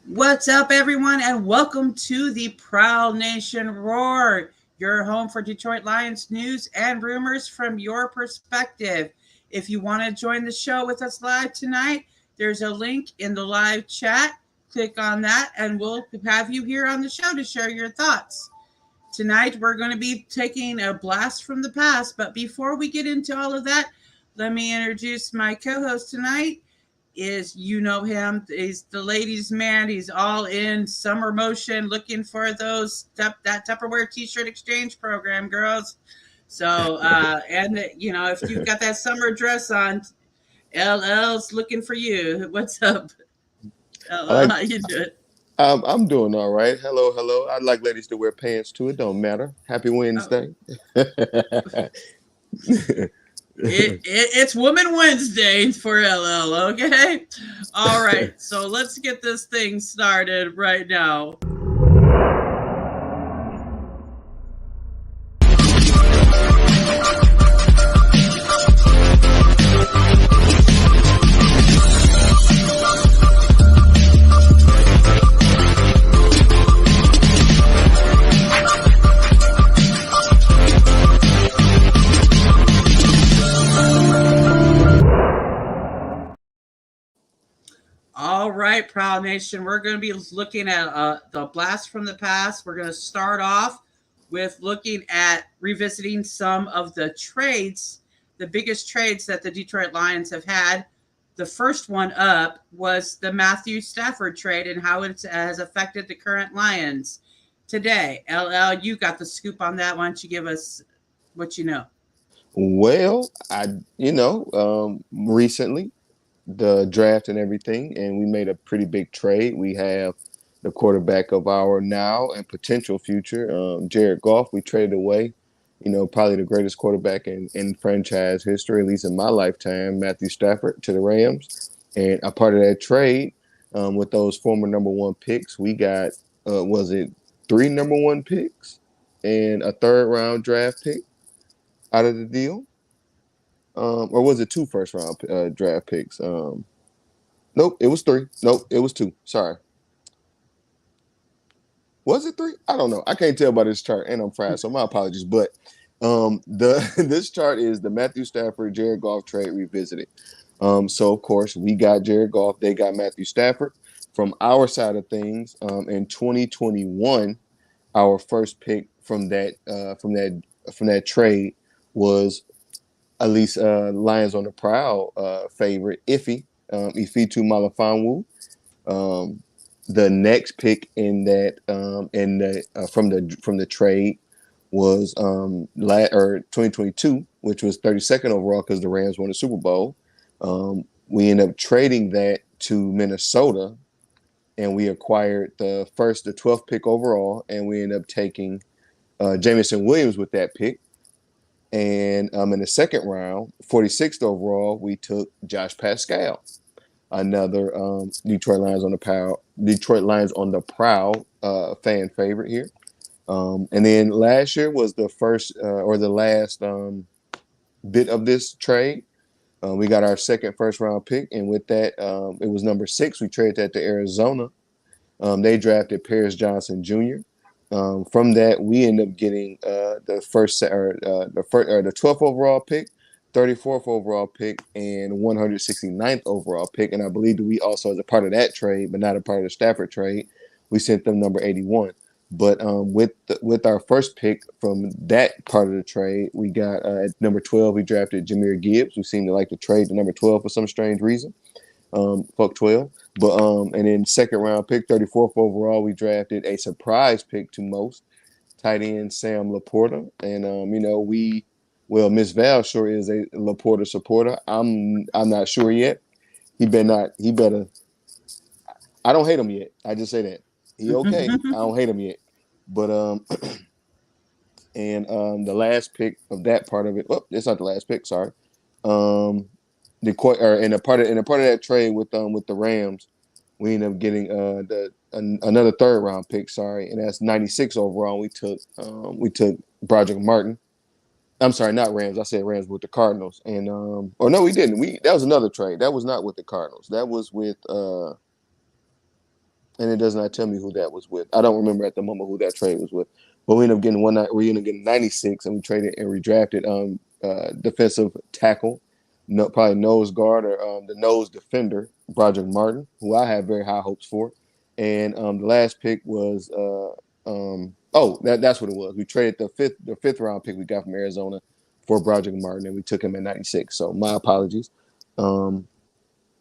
What's up, everyone, and welcome to the Prowl Nation Roar, your home for Detroit Lions news and rumors from your perspective. If you want to join the show with us live tonight, there's a link in the live chat. Click on that, and we'll have you here on the show to share your thoughts. Tonight, we're going to be taking a blast from the past, but before we get into all of that, let me introduce my co host tonight is you know him. He's the ladies' man. He's all in summer motion, looking for that Tupperware T-shirt exchange program, girls. So and if you've got that summer dress on, LL's looking for you. What's up, I LL? like. How you doing? I'm doing all right. Hello, hello. I'd like ladies to wear pants too. It don't matter. Happy Oh, Wednesday. it's Woman Wednesday for LL. Okay, all right. So let's get this thing started right now. All right, Proud Nation, we're going to be looking at the blast from the past. We're going to start off with looking at revisiting some of the trades, the biggest trades that the Detroit Lions have had. The first one up was the Matthew Stafford trade and how it has affected the current Lions today. LL, you got the scoop on that. Why don't you give us what you know? Well, recently the draft and everything, and we made a pretty big trade. We have the quarterback of our now and potential future, Jared Goff. We traded away, probably the greatest quarterback in franchise history, at least in my lifetime, Matthew Stafford to the Rams. And a part of that trade, with those former number one picks, we got, was it three number one picks and a third round draft pick out of the deal? Or was it two first round draft picks? Nope, it was three. Nope, it was two. Sorry. Was it three? I don't know. I can't tell by this chart, and I'm fried, so my apologies. But the this chart is the Matthew Stafford Jared Goff trade revisited. So of course we got Jared Goff. They got Matthew Stafford. From our side of things, in 2021, our first pick from that trade was at least Lions on the Prowl favorite Ifitu Malifonwu. Um, the next pick in that in the from the trade was 2022, which was 32nd overall because the Rams won the Super Bowl. We ended up trading that to Minnesota, and we acquired the 12th pick overall, and we ended up taking Jamison Williams with that pick. And in the second round, 46th overall, we took Josh Pascal, another Detroit Lions on the Prowl fan favorite here. And then last year was the first or the last bit of this trade. We got our second first round pick, and with that, it was number 6. We traded that to Arizona. They drafted Paris Johnson Jr. From that, we end up getting the 12th overall pick, 34th overall pick, and 169th overall pick. And I believe that we also, as a part of that trade, but not a part of the Stafford trade, we sent them number 81. But with our first pick from that part of the trade, we got at number 12, we drafted Jahmyr Gibbs. We seem to like to trade to number 12 for some strange reason. Fuck 12. But and then second round pick, 34th overall, we drafted a surprise pick to most, tight end Sam Laporta. And Miss Val sure is a Laporta supporter. I'm not sure yet. He better. I don't hate him yet. I just say that. He okay. I don't hate him yet. But and the last pick of that part of it. Oh, it's not the last pick, sorry. In a part of that trade with the Rams, we ended up getting another third round pick. Sorry, and that's 96 overall. We took Broderick Martin. I'm sorry, not Rams. I said Rams with the Cardinals. And or no, we didn't. That was another trade. That was not with the Cardinals. That was with and it does not tell me who that was with. I don't remember at the moment who that trade was with. But we ended up getting we ended up getting 96, and we traded and we drafted defensive tackle, no, probably nose guard or the nose defender, Broderick Martin, who I have very high hopes for. And the last pick was that's what it was. We traded the fifth round pick we got from Arizona for Broderick Martin, and we took him at 96. So my apologies. All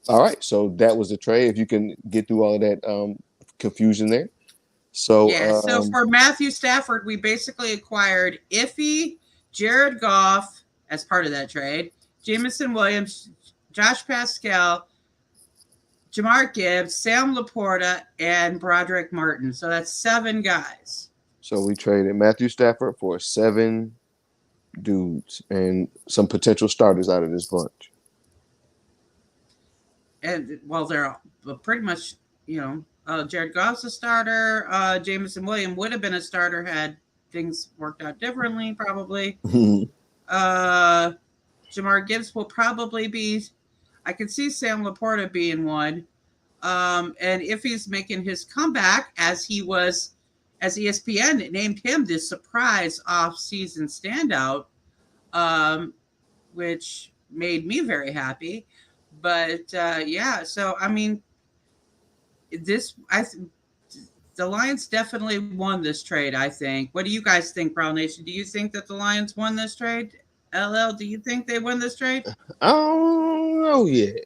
right, so that was the trade. If you can get through all of that confusion there. So yeah, so for Matthew Stafford, we basically acquired Iffy, Jared Goff as part of that trade, Jameson Williams, Josh Pascal, Jamar Gibbs, Sam Laporta, and Broderick Martin. So that's 7 guys. So we traded Matthew Stafford for 7 dudes and some potential starters out of this bunch. And well, they're pretty much, Jared Goff's a starter. Jameson Williams would have been a starter had things worked out differently, probably. Jamar Gibbs will probably be. I could see Sam Laporta being one. And if he's making his comeback, as ESPN named him the surprise off-season standout, which made me very happy. But so I mean, the Lions definitely won this trade, I think. What do you guys think, Prowl Nation? Do you think that the Lions won this trade? LL, do you think they won this trade? I don't know yet.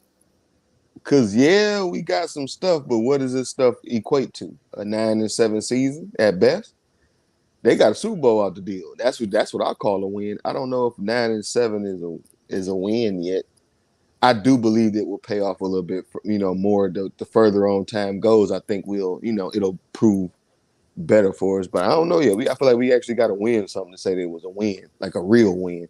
Because, we got some stuff, but what does this stuff equate to? A 9-7 season at best? They got a Super Bowl out the deal. That's what I call a win. I don't know if 9-7 is a win yet. I do believe it will pay off a little bit, more the further on time goes. I think it'll prove better for us. But I don't know yet. I feel like we actually got to win something to say that it was a win, like a real win.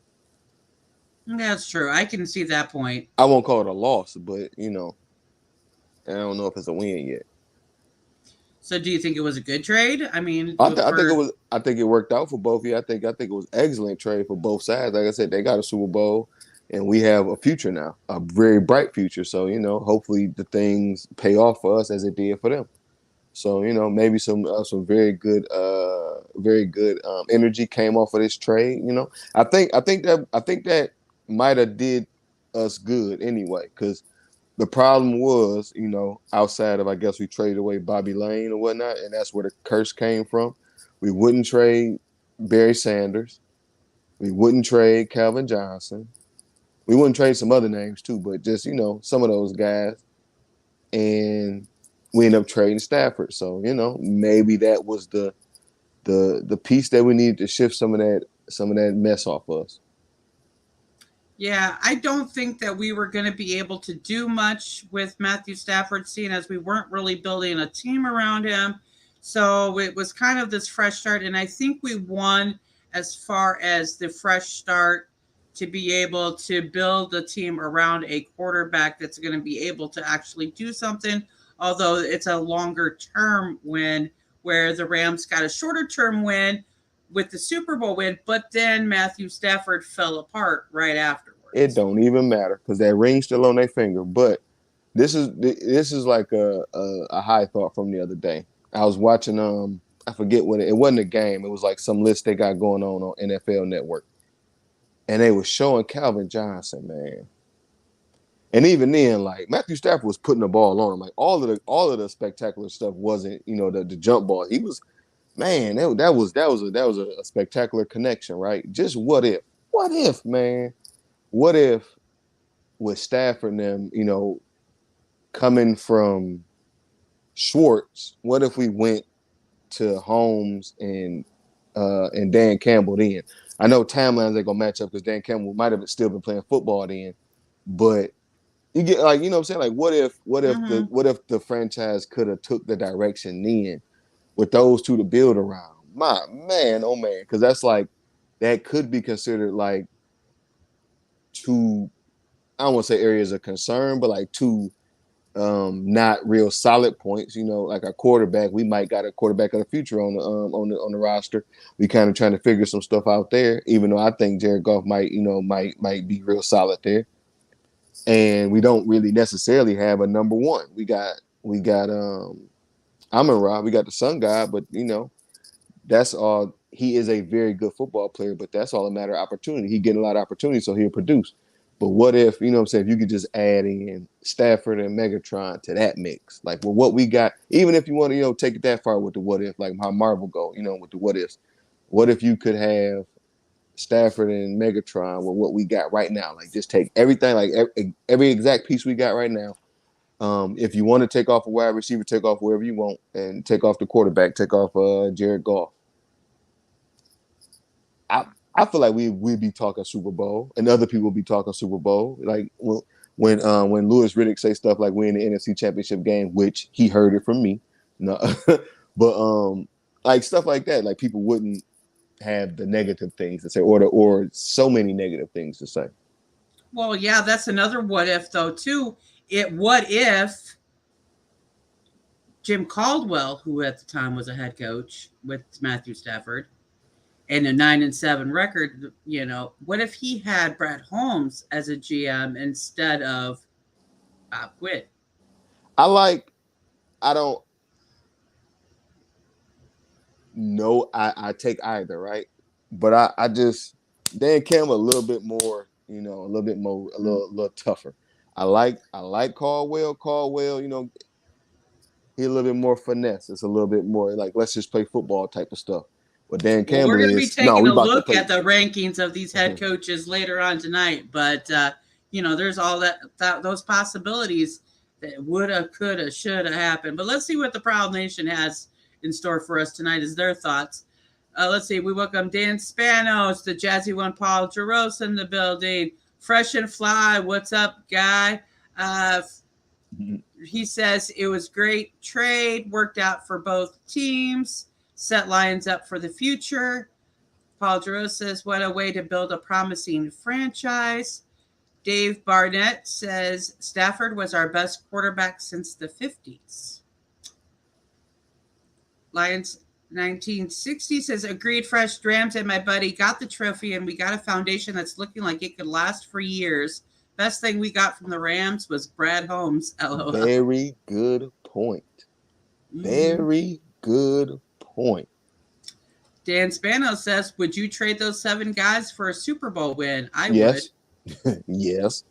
That's true. I can see that point. I won't call it a loss, but I don't know if it's a win yet. So, do you think it was a good trade? I mean, I think it worked out for both of you. I think it was an excellent trade for both sides. Like I said, they got a Super Bowl. And we have a future now, a very bright future. So, hopefully the things pay off for us as it did for them. So, maybe some very good energy came off of this trade. I think that might have did us good anyway, because the problem was, outside of, I guess, we traded away Bobby Lane or whatnot, and that's where the curse came from. We wouldn't trade Barry Sanders. We wouldn't trade Calvin Johnson. We wouldn't trade some other names too, but just, some of those guys. And we ended up trading Stafford. So, maybe that was the piece that we needed to shift some of that mess off us. Yeah, I don't think that we were going to be able to do much with Matthew Stafford, seeing as we weren't really building a team around him. So it was kind of this fresh start. And I think we won as far as the fresh start to be able to build a team around a quarterback that's going to be able to actually do something, although it's a longer term win, where the Rams got a shorter term win with the Super Bowl win, but then Matthew Stafford fell apart right afterwards. It don't even matter because that ring's still on their finger. But this is like a high thought from the other day. I was watching I forget what it wasn't a game. It was like some list they got going on NFL Network. And they were showing Calvin Johnson, man. And even then, like, Matthew Stafford was putting the ball on him. Like, all of the spectacular stuff wasn't, the jump ball. He was, man, that was a spectacular connection, right? Just what if, man? What if with Stafford and them, coming from Schwartz, what if we went to Holmes and Dan Campbell then? I know timelines ain't gonna match up because Dan Campbell might have still been playing football then, but you get like, what I'm saying? Like, what if the franchise could have took the direction then with those two to build around? My man, oh man, because that's like that could be considered like two, I don't want to say areas of concern, but like two not real solid points. Like a quarterback, we might got a quarterback of the future on the roster. We kind of trying to figure some stuff out there, even though I think Jared Goff might be real solid there. And we don't really necessarily have a number one. We got Amon-Ra, we got the Sun God, but that's all. He is a very good football player, but that's all a matter of opportunity. He getting a lot of opportunity, so he'll produce. But what if, what I'm saying, if you could just add in Stafford and Megatron to that mix, like well, what we got, even if you want to, take it that far with the what if, like how Marvel go, with the what ifs. What if you could have Stafford and Megatron with what we got right now? Like just take everything, like every exact piece we got right now. If you want to take off a wide receiver, take off wherever you want, and take off the quarterback, take off Jared Goff. I feel like we'd be talking Super Bowl, and other people be talking Super Bowl. Like when Louis Riddick say stuff like we're in the NFC Championship game, which he heard it from me. No, but like stuff like that, like people wouldn't have the negative things to say, or so many negative things to say. Well, yeah, that's another what if though too. What if Jim Caldwell, who at the time was a head coach with Matthew Stafford, and a 9-7 record, what if he had Brett Holmes as a GM instead of Bob Quinn? I don't know. I take either, right? But I just Dan Campbell a little bit more, a little tougher. I like Caldwell. Caldwell, he a little bit more finesse. It's a little bit more like let's just play football type of stuff. But Dan Well, we're Campbell going to be is no, taking we a about to look play. at the rankings of these head coaches later on tonight, but there's all that those possibilities that woulda, coulda, shoulda happened. But let's see what the Proud Nation has in store for us tonight. Is their thoughts? Let's see. We welcome Dan Spanos, the Jazzy One, Paul Jaros in the building. Fresh and Fly, what's up, guy? He says it was great trade, worked out for both teams, set Lions up for the future. Paul Jaros says, what a way to build a promising franchise. Dave Barnett says, Stafford was our best quarterback since the 50s. Lions 1960 says, agreed, Fresh Drams and my buddy got the trophy, and we got a foundation that's looking like it could last for years. Best thing we got from the Rams was Brad Holmes. LOL. Very good point. Very good point. Dan Spano says, would you trade those 7 guys for a Super Bowl win? I would. Yes.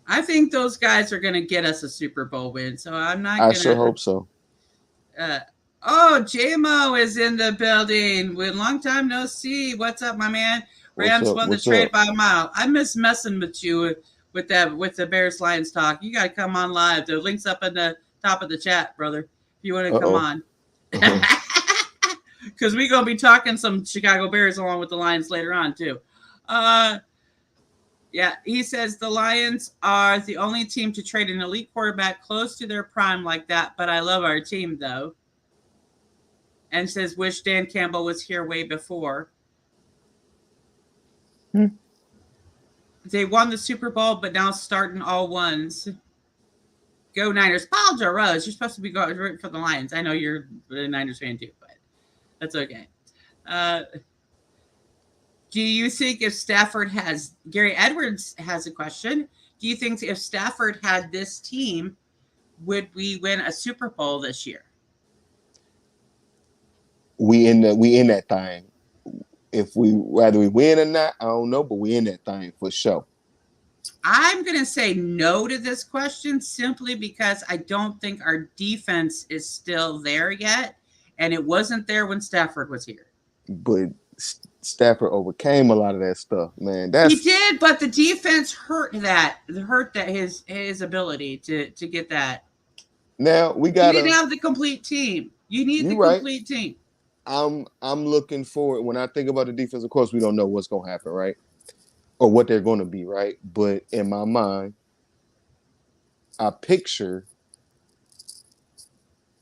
I think those guys are going to get us a Super Bowl win, so I'm not going to... I sure hope so. JMO is in the building. With long time no see. What's up, my man? Rams won the trade by a mile. I miss messing with you with the Bears Lions talk. You got to come on live. The link's up in the top of the chat, brother, if you want to come on. Because we're going to be talking some Chicago Bears along with the Lions later on, too. Yeah, he says the Lions are the only team to trade an elite quarterback close to their prime like that, but I love our team, though. And says, wish Dan Campbell was here way before. They won the Super Bowl, but now starting all ones. Go Niners. Paul Jaros, you're supposed to be going for the Lions. I know you're a Niners fan too, but that's okay. Do you think if Stafford has... Gary Edwards has a question. Do you think if Stafford had this team, would we win a Super Bowl this year? We in that thing. If whether we win or not, I don't know, but we in that thing for sure. I'm going to say no to this question simply because I don't think our defense is still there yet, and it wasn't there when Stafford was here. But Stafford overcame a lot of that stuff, man. He did, but the defense hurt that his ability to get that. Now we got. You didn't have the complete team. You need the complete team. I'm looking forward. When I think about the defense, of course, we don't know what's going to happen, right? Or what they're going to be, right? But in my mind, I picture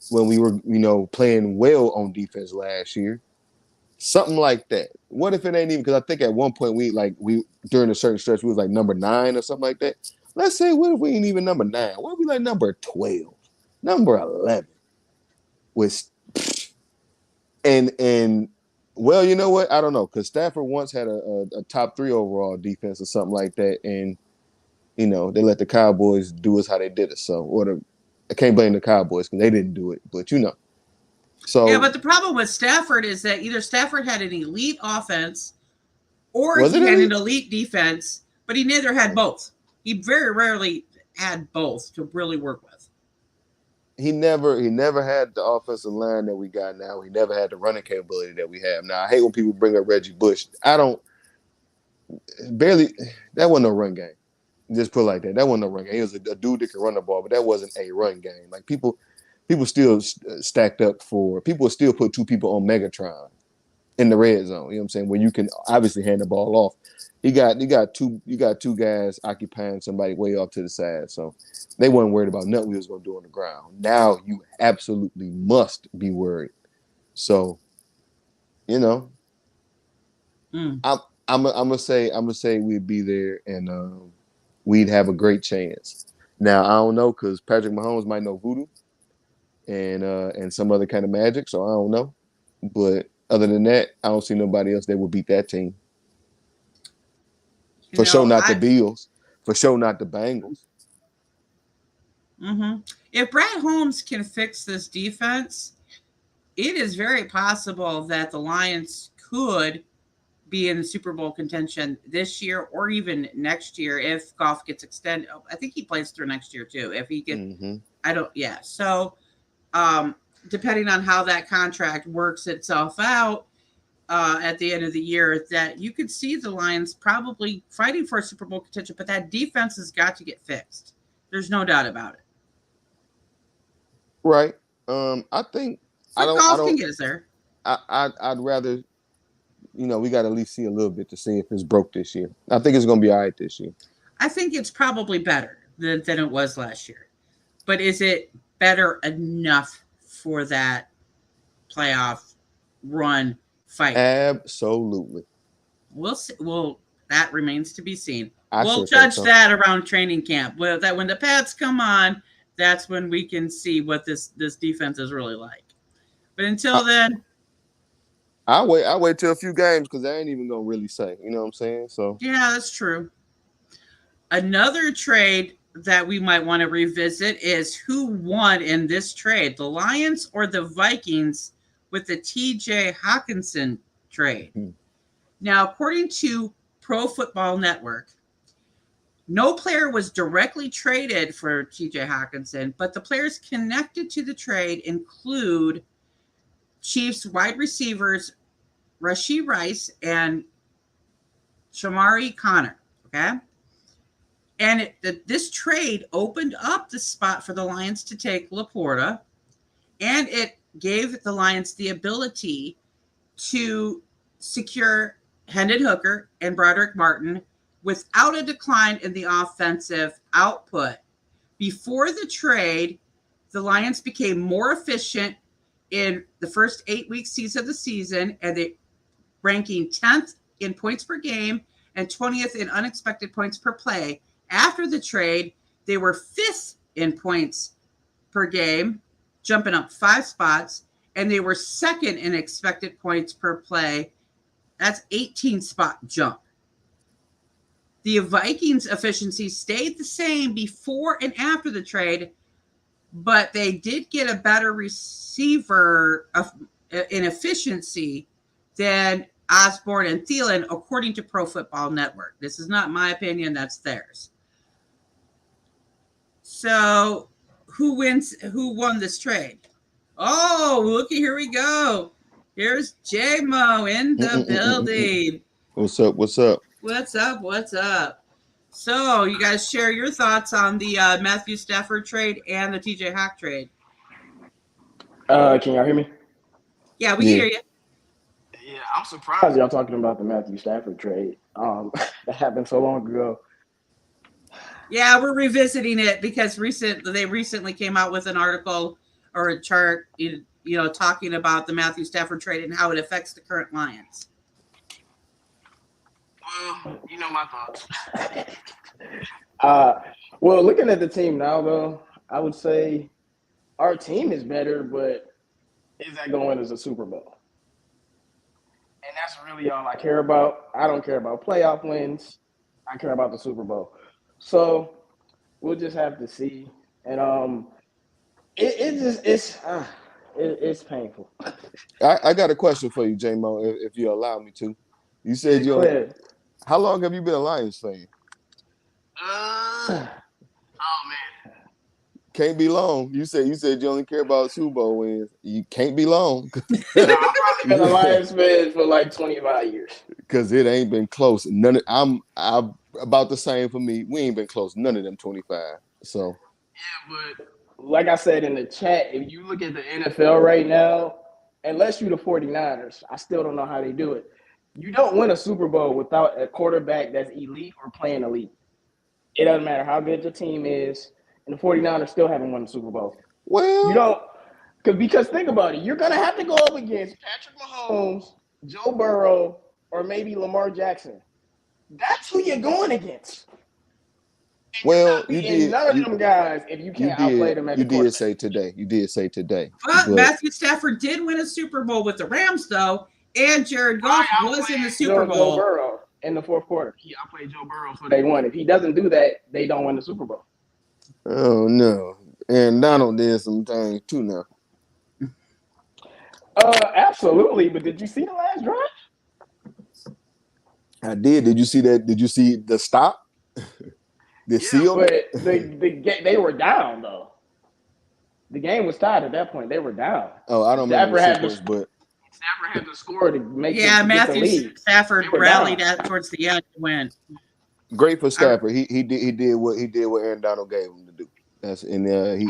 when we were, playing well on defense last year, something like that. What if it ain't even? Because I think at one point we during a certain stretch we was like number 9 or something like that. Let's say what if we ain't even number 9? What if we like number 12, number 11? And well, you know what? I don't know, because Stafford once had a top 3 overall defense or something like that, and they let the Cowboys do us how they did it. So I can't blame the Cowboys because they didn't do it, but Yeah, So but the problem with Stafford is that either Stafford had an elite offense or was it he had an elite? elite defense, but he neither had both. He very rarely had both to really work with. He never had the offensive line that we got now. He never had the running capability that we have now. I hate when people bring up Reggie Bush. I don't barely that wasn't no run game. Just put it like that. That wasn't no run game. He was a dude that could run the ball, but that wasn't a run game. Like people still stacked up for people still put two people on Megatron in the red zone. You know what I'm saying? Where you can obviously hand the ball off. You got two guys occupying somebody way off to the side. So they weren't worried about nothing we was gonna do on the ground. Now you absolutely must be worried. So, you know, Mm. I'm I'm gonna say we'd be there and we'd have a great chance. Now I don't know because Patrick Mahomes might know voodoo and some other kind of magic, so I don't know. But other than that, I don't see nobody else that would beat that team. You For sure, know, not the I Bills. For sure, not the Bengals. if Brad Holmes can fix this defense, it is very possible that the Lions could be in the Super Bowl contention this year or even next year if Goff gets extended. I think he plays through next year too. If he get, Mm-hmm. I don't. Yeah. So, um, depending on how that contract works itself out at the end of the year, that you could see the Lions probably fighting for a Super Bowl contention, but that defense has got to get fixed. There's no doubt about it. Right. I think I But don't. I Goff can don't. get us there. I'd rather. We got to at least see a little bit to see if it's broke this year. I think it's gonna be all right this year. I think it's probably better than it was last year. But is it better enough for that playoff run fight? Absolutely. We'll see. Well, that remains to be seen. I We'll sure think judge so. that around training camp. Well, that when the pads come on, that's when we can see what this defense is really like. But I, until then, I wait till a few games because I ain't even gonna really say. You know what I'm saying? So yeah, that's true. Another trade that we might want to revisit is who won in this trade, the Lions or the Vikings with the TJ Hawkinson trade. hmm. Now, according to Pro Football Network, no player was directly traded for TJ Hawkinson, but the players connected to the trade include Chiefs wide receivers Rashee Rice and Shamari Connor. Okay. And this trade opened up the spot for the Lions to take Laporta, and it gave the Lions the ability to secure Hendon Hooker and Broderick Martin without a decline in the offensive output. Before the trade, the Lions became more efficient in the first 8 weeks of the season, and they ranking 10th in points per game and 20th in unexpected points per play. After the trade, they were 5th in points per game, jumping up 5 spots, and they were 2nd in expected points per play. That's 18 spot jump. The Vikings efficiency stayed the same before and after the trade, but they did get a better receiver in efficiency than Osborne and Thielen, according to Pro Football Network. This is not my opinion, that's theirs. So, who won this trade? Oh, looky, here we go. Here's J-Mo in the building. What's up? What's up? What's up? What's up? So, you guys share your thoughts on the Matthew Stafford trade and the TJ Hawk trade. Can y'all hear me? Yeah, we can Yeah. hear you. Yeah, I'm surprised y'all talking about the Matthew Stafford trade. That happened so long ago. Yeah, we're revisiting it because they recently came out with an article or a chart, talking about the Matthew Stafford trade and how it affects the current Lions. Well, you know my thoughts. Well, looking at the team now, though, I would say our team is better, but is that going as a Super Bowl? And that's really all I care about. I don't care about playoff wins. I care about the Super Bowl. So we'll just have to see. And it's painful. I got a question for you, J-Mo, if you allow me to. You Yeah, said you go only. ahead. How long have you been a Lions fan? Oh man. Can't be long. You said you only care about Super Bowl wins. You can't be long. No, I've probably been a Lions fan for like 25 years. Because it ain't been close. I'm about the same for me. We ain't been close. None of them 25. So But like I said in the chat, if you look at the NFL right now, unless you're the 49ers, I still don't know how they do it. You don't win a Super Bowl without a quarterback that's elite or playing elite. It doesn't matter how good your team is, and the 49ers still haven't won the Super Bowl. You well, don't because think about it, you're gonna have to go up against Patrick Mahomes, Joe Burrow, or maybe Lamar Jackson. That's who you're going against. And you're well, not beating none of them guys if you can't outplay them at you the did quarterback. say today. You did say today. But But Matthew Stafford did win a Super Bowl with the Rams, though, and Jared Goff was in the Super Bowl. Joe Burrow in the fourth quarter. I played Joe Burrow, so they won. If he doesn't do that, they don't win the Super Bowl. oh no. And Donald did some things too now. Absolutely. But did you see the last drive? I did. Did you see that? Did you see the stop? The seal? But they were down though. The game was tied at that point. They were down. Oh, I don't remember the sequence, but Stafford had to score to make Yeah, them Matthew get the lead. Stafford rallied towards the end to win. great for Stafford. He did what Aaron Donald gave him to do. That's he probably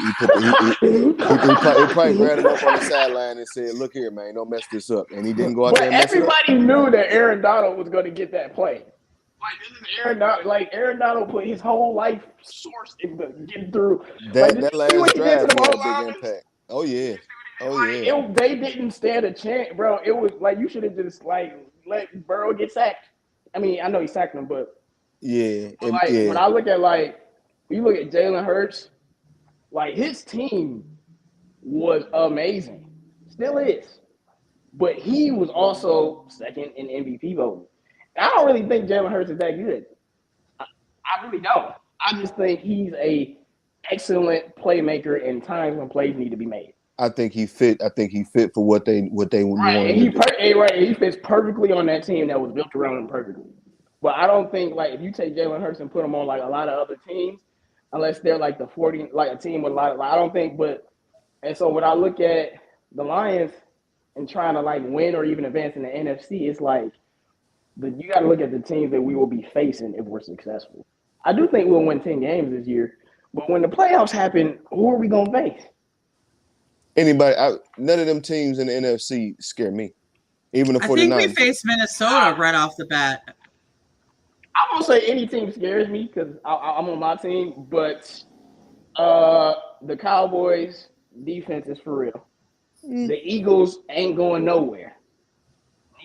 grabbed him up on the sideline and said, "Look here, man, don't mess this up." And he didn't go out there and mess it up. Everybody knew that Aaron Donald was going to get that play. Like this is Aaron Donald. Like Aaron Donald put his whole life source into getting through. That like, last drive had a big impact. Oh yeah. They didn't stand a chance, bro. It was like you should have just let Burrow get sacked. I mean, I know he sacked him, but yeah. When I look at you look at Jalen Hurts, his team was amazing, still is, but he was also second in MVP voting. I don't really think Jalen Hurts is that good. I really don't. I just think he's a excellent playmaker in times when plays need to be made. I think he fit for what they wanted. He fits perfectly on that team that was built around him perfectly. But I don't think if you take Jalen Hurts and put him on a lot of other teams, unless they're the 40 a team with a lot of I don't think. And so when I look at the Lions and trying to win or even advance in the NFC, it's you got to look at the teams that we will be facing if we're successful. I do think we'll win 10 games this year, but when the playoffs happen, who are we gonna face? Anybody? None of them teams in the NFC scare me. Even the 49ers. I think we faced Minnesota right off the bat. I won't say any team scares me because I'm on my team, but the Cowboys defense is for real. The Eagles ain't going nowhere.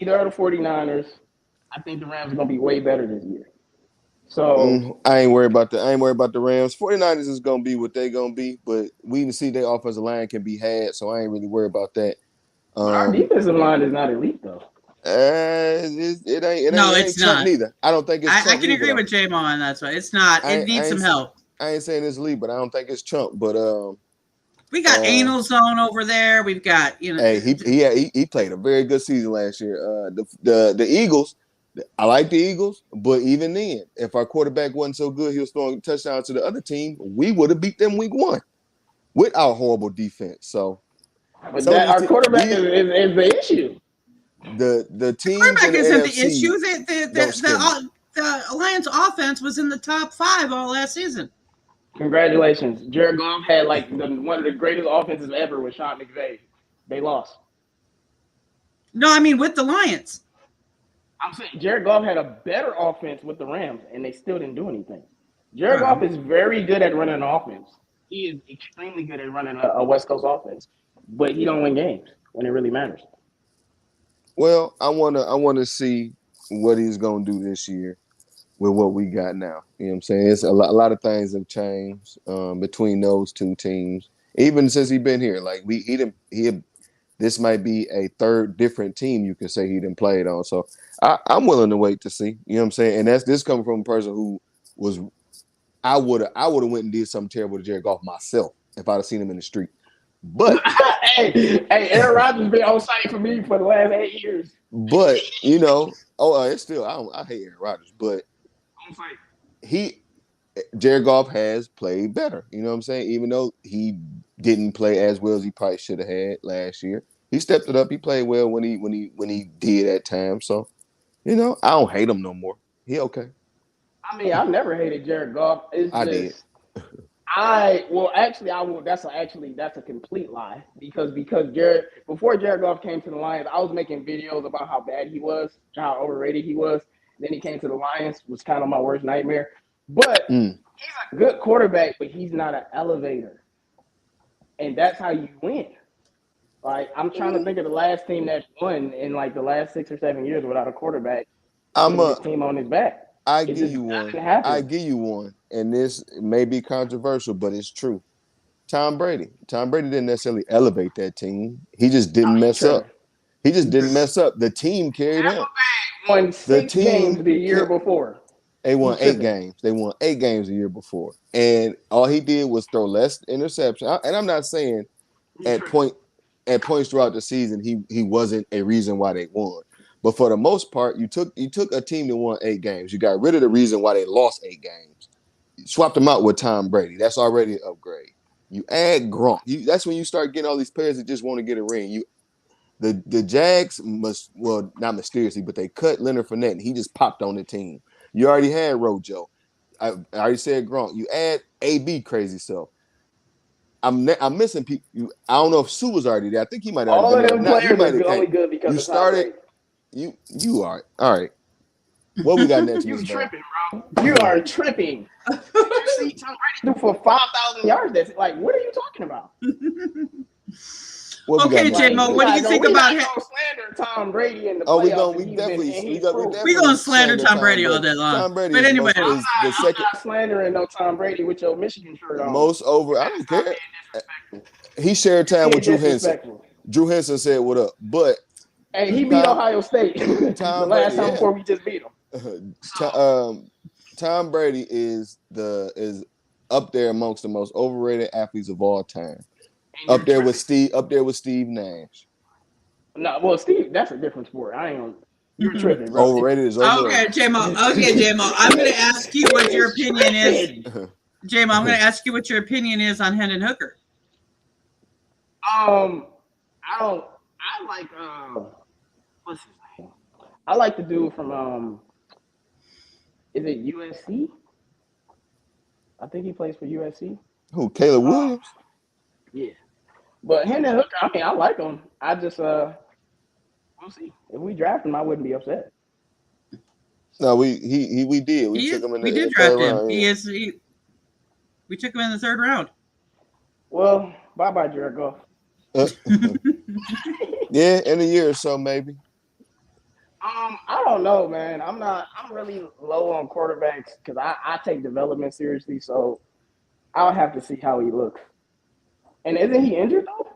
Neither are the 49ers. I think the Rams are going to be way better this year. So I ain't worried about the Rams. 49ers is going to be what they're going to be, but we can see their offensive line can be had, so I ain't really worried about that. Our defensive line is not elite, though. It ain't Trump neither. I don't think it's Trump. I can agree with J-Mo on that. So it's not. It needs some help. I ain't saying it's elite, but I don't think it's Trump. But we got Anal Zone over there. We've got Hey, he played a very good season last year. The Eagles. I like the Eagles, but even then, if our quarterback wasn't so good, he was throwing touchdowns to the other team, we would have beat them week 1 with our horrible defense. So, our quarterback is the issue. The team quarterback isn't NFC the issue. The Lions offense was in the top 5 all last season. Congratulations. Jared Goff had one of the greatest offenses ever with Sean McVay. They lost. No, I mean with the Lions. I'm saying Jared Goff had a better offense with the Rams, and they still didn't do anything. Jared Goff is very good at running an offense. He is extremely good at running a West Coast offense, but he don't win games when it really matters. Well, I wanna see what he's gonna do this year with what we got now. You know what I'm saying? It's a lot of things have changed between those two teams. Even since he's been here, this might be a third different team you can say he didn't play it on. So I'm willing to wait to see. You know what I'm saying? And this coming from a person who was I would have went and did something terrible to Jared Goff myself if I'd have seen him in the street. But hey, Aaron Rodgers been on site for me for the last 8 years. But it's still I hate Aaron Rodgers, but On site. Jared Goff has played better. You know what I'm saying? Even though he didn't play as well as he probably should have had last year, he stepped it up. He played well when he did at times. So I don't hate him no more. He okay. I mean, I've never hated Jared Goff. It's I just did. I will. That's a complete lie because before Jared Goff came to the Lions, I was making videos about how bad he was, how overrated he was. Then he came to the Lions, was kind of my worst nightmare. But he's a good quarterback, but he's not an elevator, and that's how you win. Like I'm trying to think of the last team that won in like the last 6 or 7 years without a quarterback putting his team on his back. I give you one, and this may be controversial, but it's true. Tom Brady. Tom Brady didn't necessarily elevate that team. He just didn't mess up. He just didn't mess up. The team carried him. Won 6 games the year before. They won 8 games. They won 8 games the year before, and all he did was throw less interceptions. And I'm not saying at points throughout the season he wasn't a reason why they won. But for the most part, you took a team that won 8 games. You got rid of the reason why they lost 8 games. You swapped them out with Tom Brady. That's already an upgrade. You add Gronk. That's when you start getting all these players that just want to get a ring. The Jags not mysteriously, but they cut Leonard Fournette and he just popped on the team. You already had Rojo. I already said Gronk. You add AB crazy self. I'm missing people. I don't know if Sue was already there. I think he might have. All of them players are only good because you started. You are all right. What we got next? You tripping, bro? You are tripping. Did you see Tom Brady do for 5,000 yards? That's like, what are you talking about? Okay, J-Mo, what do you think about him? Slander Tom Brady in the playoffs. We're gonna slander Tom Brady all day long. Tom Brady, but anyway, I'm not slandering no Tom Brady with your Michigan shirt on. Most over. I don't care. He shared time with Drew Henson. Drew Henson said, "What up?" But hey, he beat Ohio State the last time before we just beat him. Tom Brady is up there amongst the most overrated athletes of all time. Up there with Steve Nash. No, well, Steve, that's a different sport. I ain't gonna. You're tripping, bro. Overrated is overrated. Okay, J-Mo. I'm gonna ask you what your opinion is. J-Mo, I'm gonna ask you what your opinion is on Hendon Hooker. I like what's his name? I like the dude from is it USC? I think he plays for USC. Who? Caleb Williams? Yeah. But Hendon Hooker, I mean, I like him. I just we'll see. If we draft him, I wouldn't be upset. No, we did. We took him in the third round. We took him in the 3rd round. Well, bye, Jared Goff. Yeah, in a year or so, maybe. I don't know, man. I'm really low on quarterbacks because I take development seriously. So I'll have to see how he looks. And isn't he injured though?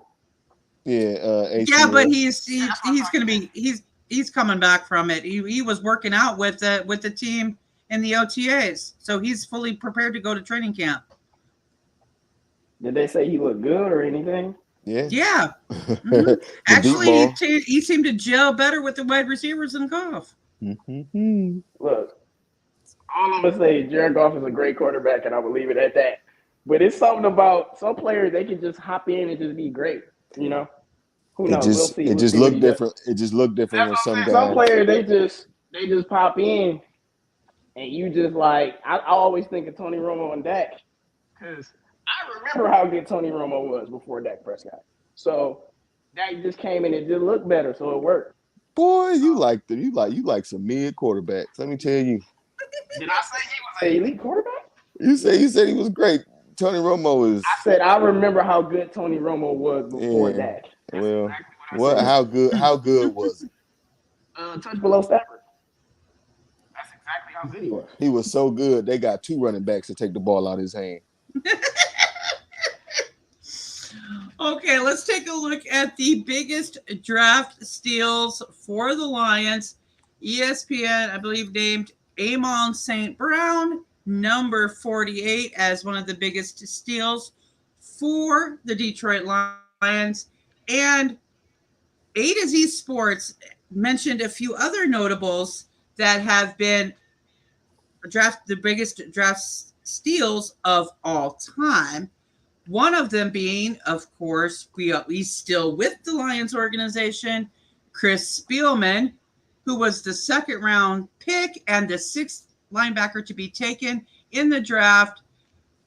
Yeah, yeah, but he's gonna be he's coming back from it. He was working out with the team in the OTAs, so he's fully prepared to go to training camp. Did they say he looked good or anything? Yeah. Yeah. Mm-hmm. Actually, he seemed to gel better with the wide receivers than Goff. Mm-hmm. Look, all I'm gonna say, Jared Goff is a great quarterback, and I will leave it at that. But it's something about some players, they can just hop in and just be great, you know? Who knows? We'll see. It just looked different. It just looked different with some guys. Some players, they just pop in, and you just like, I always think of Tony Romo and Dak, because I remember how good Tony Romo was before Dak Prescott. So Dak just came in and just looked better, so it worked. Boy, you like some mid quarterbacks. Let me tell you. Did I say he was an elite quarterback? You said he was great. Tony Romo is. I said I remember how good Tony Romo was before Dak. Well, exactly how good was he? Touch below Stafford. That's exactly how good he was. He was so good. They got 2 running backs to take the ball out of his hand. Okay, let's take a look at the biggest draft steals for the Lions. ESPN, I believe, named Amon St. Brown, number 48, as one of the biggest steals for the Detroit Lions. Lions. And A to Z Sports mentioned a few other notables that have been the biggest draft steals of all time. One of them being, of course, he's still with the Lions organization, Chris Spielman, who was the second round pick and the sixth linebacker to be taken in the draft.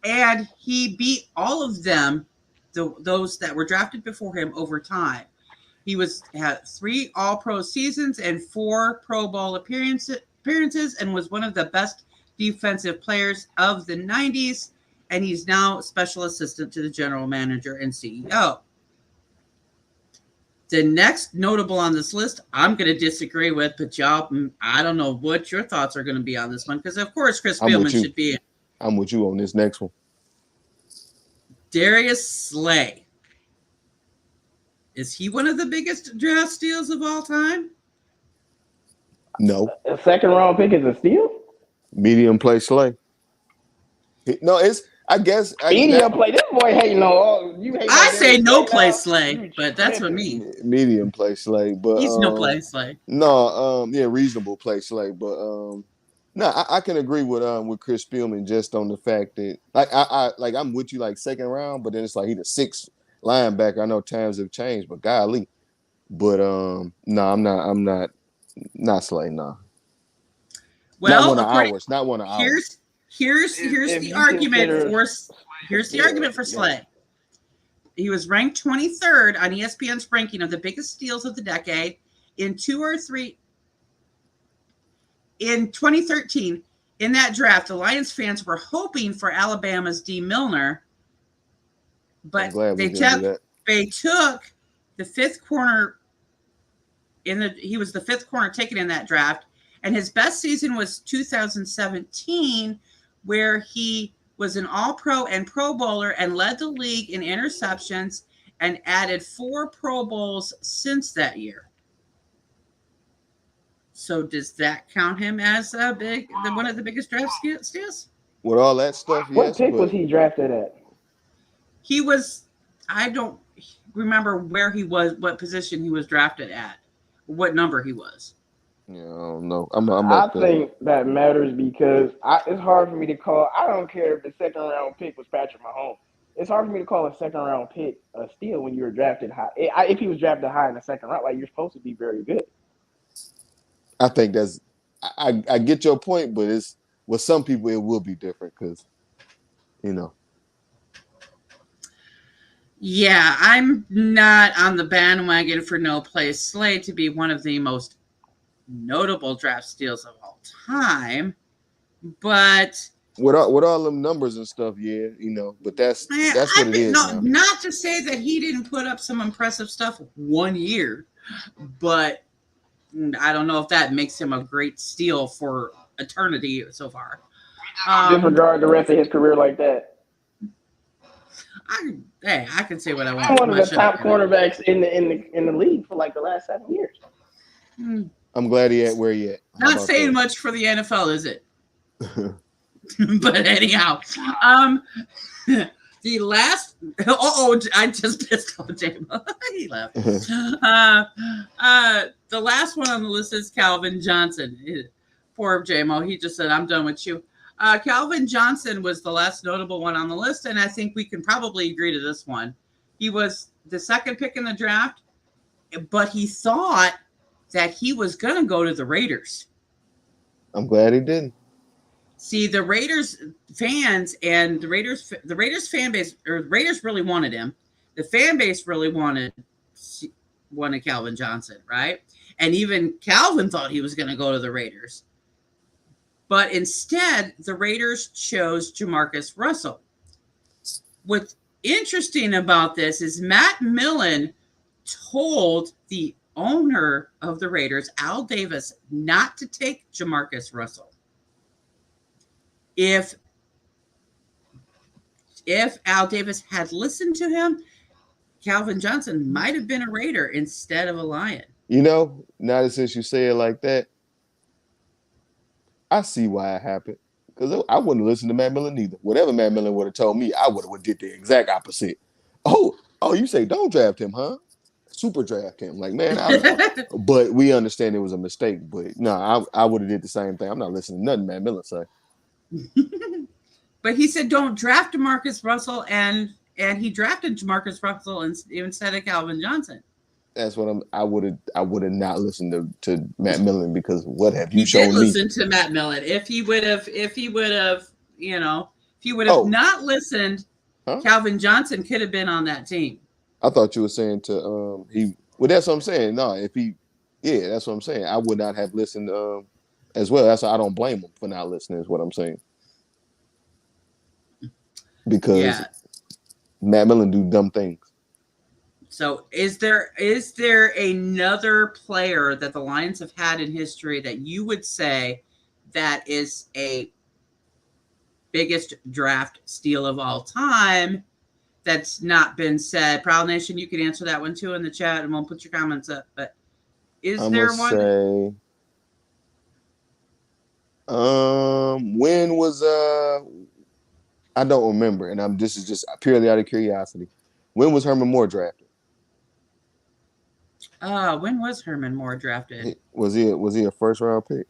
And he beat all of them, those that were drafted before him, over time. He had 3 All-Pro seasons and 4 Pro Bowl appearances and was one of the best defensive players of the 90s. And he's now special assistant to the general manager and CEO. The next notable on this list, I'm going to disagree with, but y'all, I don't know what your thoughts are going to be on this one, because of course Chris Spielman should be in. I'm with you on this next one. Darius Slay. Is he one of the biggest draft steals of all time? No. A second round pick is a steal? Medium play Slay. No, it's I guess medium play. This boy hating on you. I say no play Slay, but that's what I mean. Medium play Slay, but he's no play Slay. No, reasonable play Slay, but no, I can agree with Chris Spielman just on the fact that I'm with you like second round, but then it's like he's the 6th linebacker. I know times have changed, but golly, but no, I'm not Slay, no. Well, not one of ours. Here's the argument for Slay. He was ranked 23rd on ESPN's ranking of the biggest steals of the decade. In 2013, in that draft, the Lions fans were hoping for Alabama's D. Milner, but they took the 5th corner he was the 5th corner taken in that draft, and his best season was 2017, where he was an All-Pro and Pro Bowler and led the league in interceptions and added 4 Pro Bowls since that year. So does that count him as one of the biggest draft steals? With all that stuff, what pick was he drafted at? He was, I don't remember where he was, what position he was drafted at, what number he was. Yeah, I don't know. I think that matters because it's hard for me to call. I don't care if the second round pick was Patrick Mahomes. It's hard for me to call a second round pick a steal when you were drafted high. If he was drafted high in the second round, like you're supposed to be very good. I think I get your point, but with some people it will be different because, Yeah, I'm not on the bandwagon for no play Slay to be one of the most notable draft steals of all time, but with all them numbers and stuff, but that's what it is. Not to say that he didn't put up some impressive stuff one year, but I don't know if that makes him a great steal for eternity so far. Disregard the rest of his career like that. I can say what I want. One of the top cornerbacks in the league for like the last 7 years. I'm glad he at where he at. Not saying much for the NFL, is it? But anyhow, the last. I just pissed off J-Mo. He left. The last one on the list is Calvin Johnson. Poor J-Mo. He just said, "I'm done with you." Calvin Johnson was the last notable one on the list, and I think we can probably agree to this one. He was the 2nd pick in the draft, but he thought that he was going to go to the Raiders. I'm glad he didn't. See, the Raiders fans and the Raiders fan base, or the Raiders really wanted him. The fan base really wanted Calvin Johnson, right? And even Calvin thought he was going to go to the Raiders. But instead, the Raiders chose Jamarcus Russell. What's interesting about this is Matt Millen told the owner of the Raiders, Al Davis, not to take Jamarcus Russell. If Al Davis had listened to him, Calvin Johnson might have been a Raider instead of a Lion. Now that since you say it like that, I see why it happened. Because I wouldn't listen to Matt Millen either. Whatever Matt Millen would have told me, I would have did the exact opposite. Oh, Oh, you say don't draft him, huh? Super draft him. Like, man, but we understand it was a mistake. But no, I would have did the same thing. I'm not listening to nothing Matt Miller say. But he said don't draft DeMarcus Russell, and he drafted DeMarcus Russell instead of Calvin Johnson. That's what I would have not listened to Matt Millen, because what have you He shown did me? listen to Matt Millen. If he would have, not listened, Huh? Calvin Johnson could have been on that team. I thought you were saying to he. Well, that's what I'm saying. No, that's what I'm saying. I would not have listened as well. That's why I don't blame him for not listening. Is what I'm saying. Because Matt Millen do dumb things. So is there another player that the Lions have had in history that you would say that is a biggest draft steal of all time that's not been said? Prowl Nation, you can answer that one too in the chat, and we'll put your comments up. But is there one? Say, when was I don't remember, and this is just purely out of curiosity. When was Herman Moore drafted? When was Herman Moore drafted? Was he a first round pick?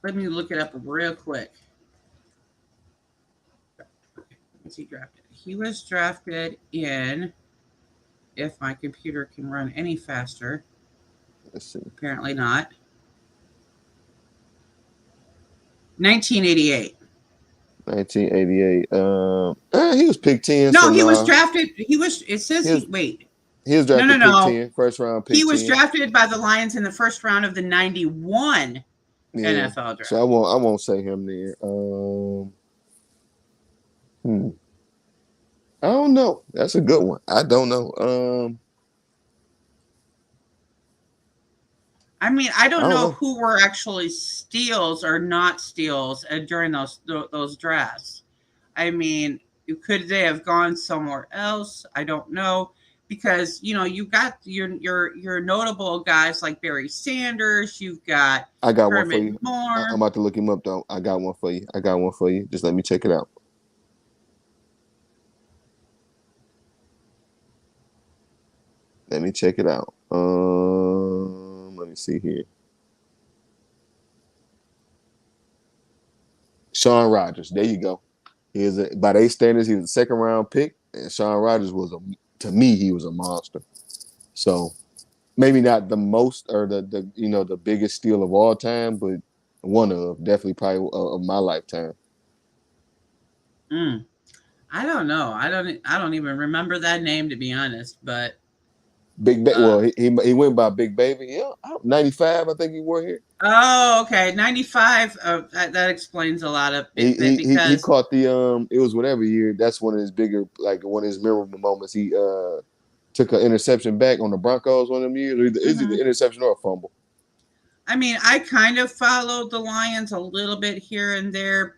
Let me look it up real quick. Was he drafted? He was drafted in, if my computer can run any faster. Let's see. Apparently not. 1988. 1988. He was picked 10. No, so he was drafted. He was. It says he was drafted no. pick 10, first round pick. He was 10. drafted by the Lions in the first round of the 91 NFL draft. So I won't say him there. I don't know. That's a good one. I don't know. I mean, I don't know who were actually steals or not steals during those drafts. I mean, could they have gone somewhere else? I don't know, because you got your notable guys like Barry Sanders. You've got Herman Moore. I'm about to look him up though. I got one for you. Just let me check it out. Let me check it out. Let me see here. Shawn Rogers. There you go. By their standards, he was a second round pick, and Shawn Rogers to me, he was a monster. So maybe not the most or the biggest steal of all time, but one of definitely probably of my lifetime. I don't know. I don't even remember that name, to be honest. But Big Baby. Well, he went by Big Baby. Yeah, 95. I think he wore here. Oh, okay, 95. That explains a lot of it. He caught the It was whatever year. That's one of his bigger, like one of his memorable moments. He took an interception back on the Broncos one of them years. Is it the interception or a fumble? I mean, I kind of followed the Lions a little bit here and there,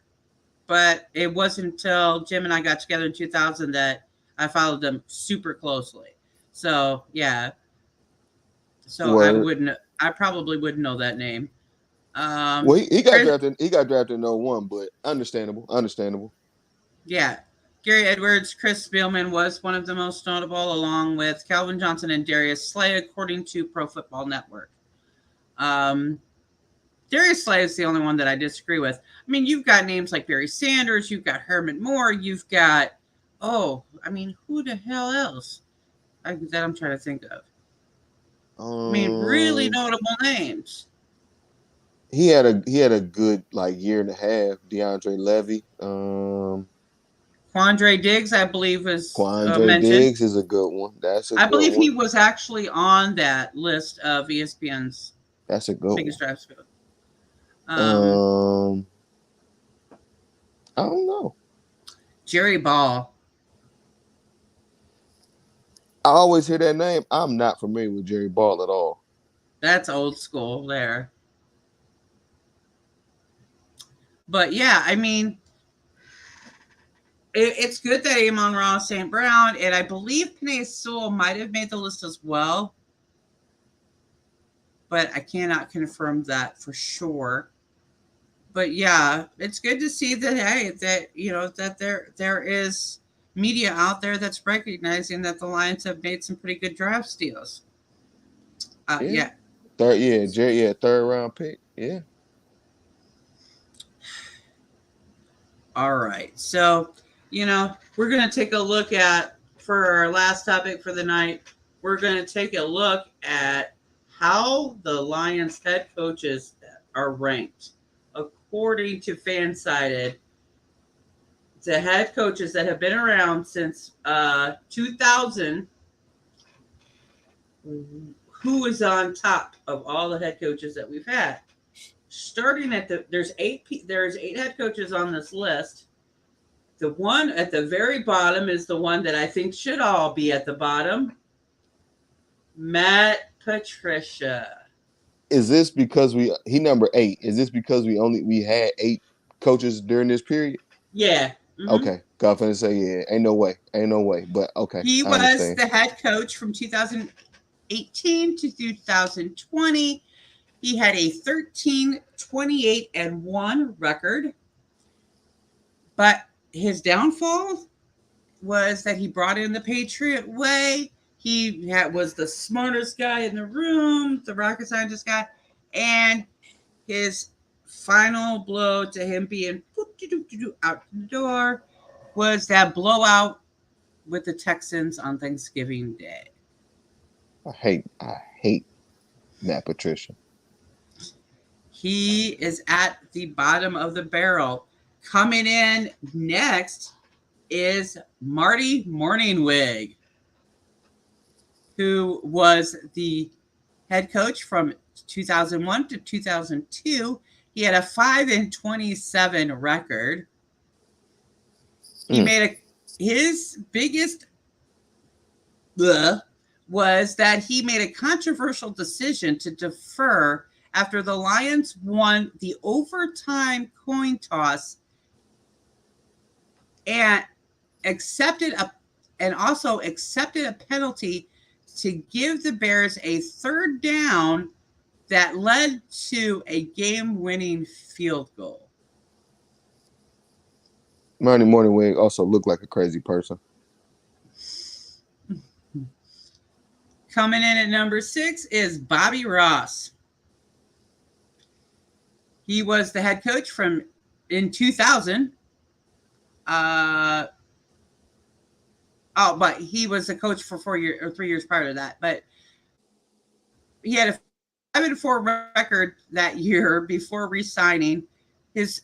but it wasn't until Jim and I got together in 2000 that I followed them super closely. So yeah. So I probably wouldn't know that name. Well, he got drafted. He got drafted in 01, but understandable. Yeah. Gary Edwards, Chris Spielman was one of the most notable, along with Calvin Johnson and Darius Slay, according to Pro Football Network. Darius Slay is the only one that I disagree with. I mean, you've got names like Barry Sanders, you've got Herman Moore, you've got who the hell else that I'm trying to think of? I mean, really notable names. He had a good year and a half. DeAndre Levy, Quandre Diggs, I believe, was mentioned. Diggs is a good one. I believe he was actually on that list of ESPN's. That's a good biggest draft field. I don't know. Jerry Ball. I always hear that name. I'm not familiar with Jerry Ball at all. That's old school there. But yeah, I mean, it's good that Amon-Ra St. Brown, and I believe Penei Sewell might have made the list as well, but I cannot confirm that for sure. But yeah, it's good to see that that there is media out there that's recognizing that the Lions have made some pretty good draft steals. Yeah. Third round pick. Yeah. All right. So, we're going to take a look at, for our last topic for the night, we're going to take a look at how the Lions head coaches are ranked. According to Fansided, the head coaches that have been around since 2000, who is on top of all the head coaches that we've had? Starting at there's 8 head coaches on this list. The one at the very bottom is the one that I think should all be at the bottom. Matt Patricia. Is this because he number 8? Is this because we had 8 coaches during this period? Yeah. Mm-hmm. Okay. God, I'm finna say yeah. Ain't no way. But okay. He was the head coach from 2018 to 2020. He had a 13-28-1 record. But his downfall was that he brought in the Patriot way. He was the smartest guy in the room, the rocket scientist guy. And his final blow to him being out the door was that blowout with the Texans on Thanksgiving Day. I hate Matt Patricia. He is at the bottom of the barrel. Coming in next is Marty Morningwig, who was the head coach from 2001 to 2002. He had a 5-27 record. He made his biggest was that he made a controversial decision to defer after the Lions won the overtime coin toss and also accepted a penalty to give the Bears a third down that led to a game-winning field goal. Marty Morningwig also looked like a crazy person. Coming in at number 6 is Bobby Ross. He was the head coach in 2000. But he was a coach for 4 years or 3 years prior to that. But he had a 5-4 record that year before re-signing. His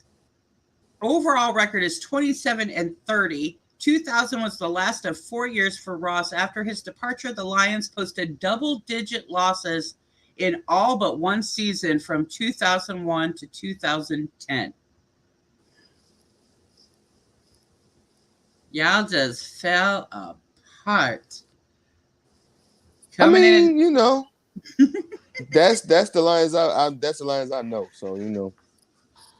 overall record is 27-30. 2000 was the last of 4 years for Ross. After his departure, the Lions posted double-digit losses in all but one season from 2001 to 2010. Y'all just fell apart. Coming in, that's the Lions that's the Lions I know. So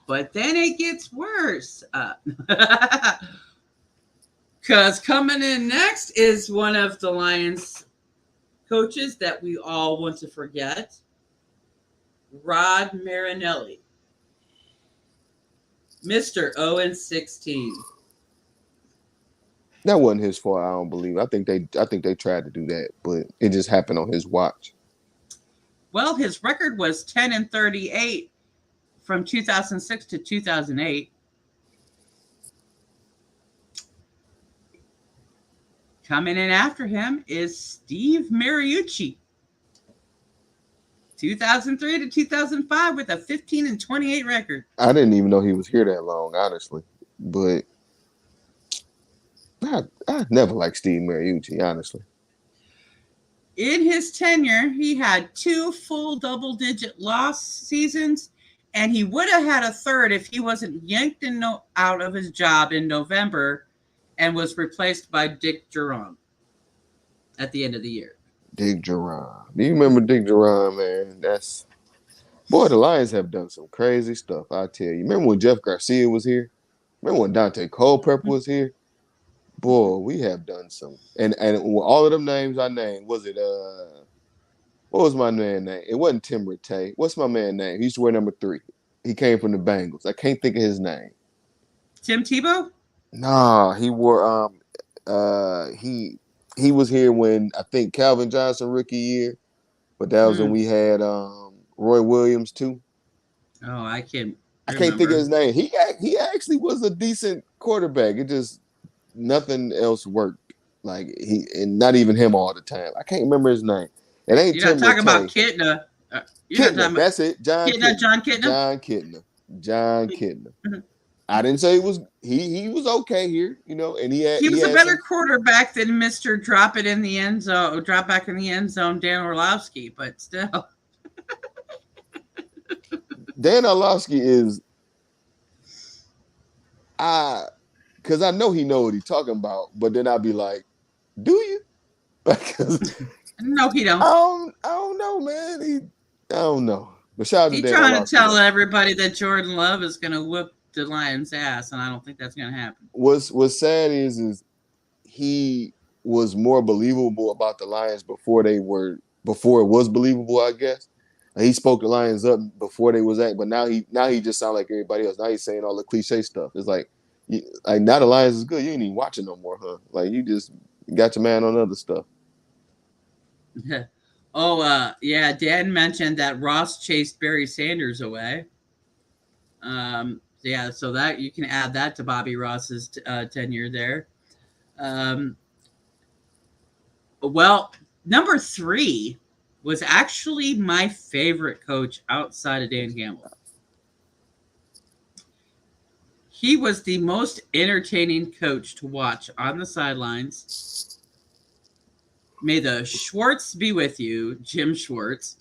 But then it gets worse. Because coming in next is one of the Lions coaches that we all want to forget, Rod Marinelli, Mr. 0-16. That wasn't his fault, I don't believe. I think they tried to do that, but it just happened on his watch. Well, his record was 10-38 from 2006 to 2008. Coming in after him is Steve Mariucci, 2003 to 2005 with a 15-28 record. I didn't even know he was here that long, honestly. But I never liked Steve Mariucci, honestly. In his tenure, he had 2 full double-digit loss seasons, and he would have had a third if he wasn't yanked out of his job in November and was replaced by Dick Jerome at the end of the year. Dick Jerome. Do you remember Dick Jerome, man? The Lions have done some crazy stuff, I tell you. Remember when Jeff Garcia was here? Remember when Dante Culpepper was here? Boy, we have done some. And all of them names I named, was it what was my man name? It wasn't Tim Rattay. What's my man name? He used to wear number 3. He came from the Bengals. I can't think of his name. Tim Tebow? Nah, he wore He was here when I think Calvin Johnson rookie year, but that was when we had Roy Williams too. Oh, I can't think of his name. He actually was a decent quarterback. It just nothing else worked. Like and not even him all the time. I can't remember his name. It ain't You're not Tim talking about Rattay. Kitna. Kitna, that's it. John Kitna. John Kitna. I didn't say he was okay here, you know, and he was a better quarterback than Mr. Drop back in the end zone, Dan Orlovsky, but still. Dan Orlovsky is because I know he know what he's talking about, but then I'll be like, do you? No, he don't. I don't know, man. I don't know. But shout out to Dan trying Orlovsky, to tell everybody that Jordan Love is going to whoop the Lions' ass, and I don't think that's going to happen. What's sad is he was more believable about the Lions before it was believable, I guess. He spoke the Lions up before they was but now he just sound like everybody else. Now he's saying all the cliche stuff. It's like now the Lions is good. You ain't even watching no more, huh? Like you just got your man on other stuff. Yeah. Dan mentioned that Ross chased Barry Sanders away. Yeah, so that you can add that to Bobby Ross's tenure there. Well, number 3 was actually my favorite coach outside of Dan Campbell. He was the most entertaining coach to watch on the sidelines. May the Schwartz be with you, Jim Schwartz.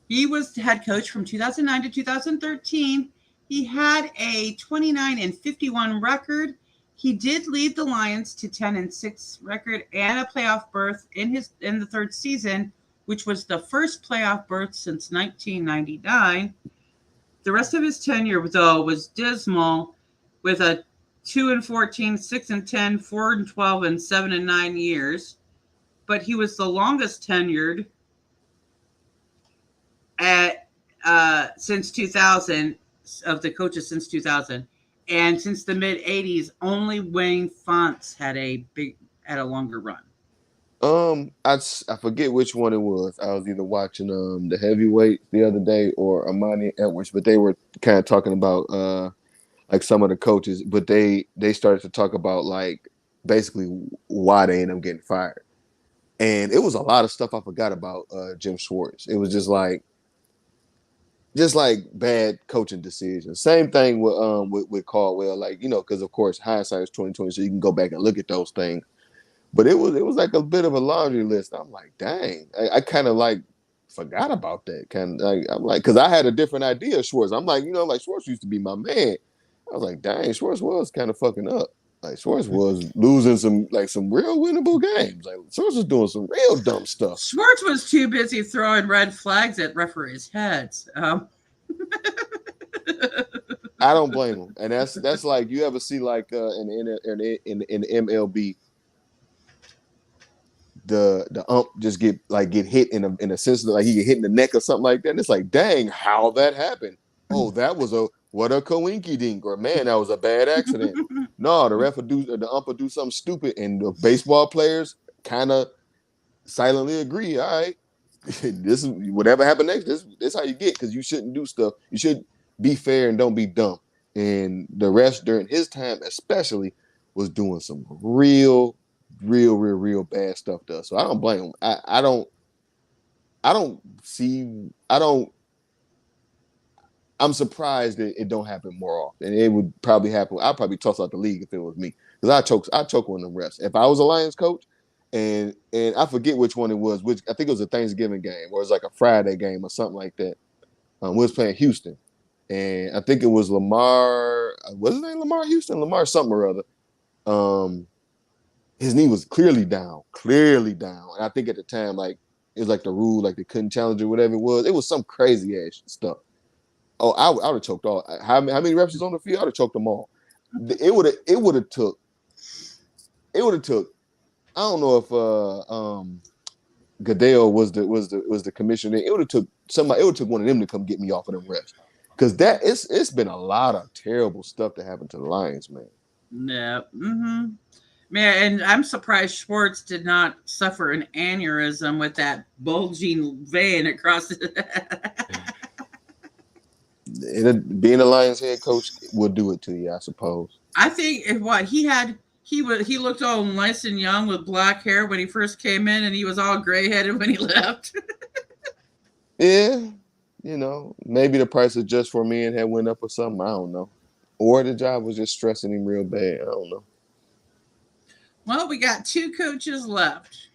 He was head coach from 2009 to 2013. He had a 29-51 record. He did lead the Lions to 10-6 record and a playoff berth in the third season, which was the first playoff berth since 1999. The rest of his tenure, though, was dismal, with a 2-14, 6-10, 4-12, and 7-9 years. But he was the longest tenured since 2000 of the coaches since 2000. And since the mid 80s, only Wayne Fontes had a longer run. I forget which one it was. I was either watching the heavyweight the other day or Amani Edwards, but they were kind of talking about like some of the coaches, but they started to talk about like basically why they ended up getting fired. And it was a lot of stuff I forgot about Jim Schwartz. It was just like bad coaching decisions. Same thing with Caldwell, like, you know, because of course hindsight is 2020, so you can go back and look at those things. But it was like a bit of a laundry list. I'm like, dang, I kind of like forgot about that. Kind of like I'm like, because I had a different idea of Schwartz. I'm like, you know, like Schwartz used to be my man. I was like, dang, Schwartz was kind of fucking up. Like Schwartz was losing some real winnable games. Like Schwartz was doing some real dumb stuff. Schwartz was too busy throwing red flags at referees' heads. I don't blame him, and that's like you ever see like in the MLB, the ump just get hit in a sense that like he get hit in the neck or something like that. And it's like, dang, how that happened? Oh, that was a coinky dink, or man, that was a bad accident. No, the ump would do something stupid, and the baseball players kind of silently agree. All right, this is whatever happened next. This how you get, because you shouldn't do stuff. You should be fair and don't be dumb. And the refs during his time, especially, was doing some real bad stuff to us. So I don't blame him. I'm surprised that it don't happen more often. And it would probably happen. I'd probably toss out the league if it was me. Because I choke on the refs. If I was a Lions coach, and I forget which one it was, which I think it was a Thanksgiving game, or it was like a Friday game or something like that. We was playing Houston. And I think it was Lamar, wasn't it Lamar Houston? Lamar something or other. His knee was clearly down. And I think at the time, like, it was like the rule, like they couldn't challenge it, whatever it was. It was some crazy ass stuff. Oh, I would have choked all. How many reps was on the field? I would have choked them all. It would have took. I don't know if Goodell was the commissioner. It would have took somebody. It would have took one of them to come get me off of them reps, because it's been a lot of terrible stuff that happened to the Lions, man. No. Mm-hmm. Man, and I'm surprised Schwartz did not suffer an aneurysm with that bulging vein across Being a Lions head coach will do it to you, I suppose. I think what he looked all nice and young with black hair when he first came in, and he was all gray headed when he left. Yeah, maybe the price of just for men had went up or something. I don't know, or the job was just stressing him real bad. I don't know. Well, we got 2 coaches left.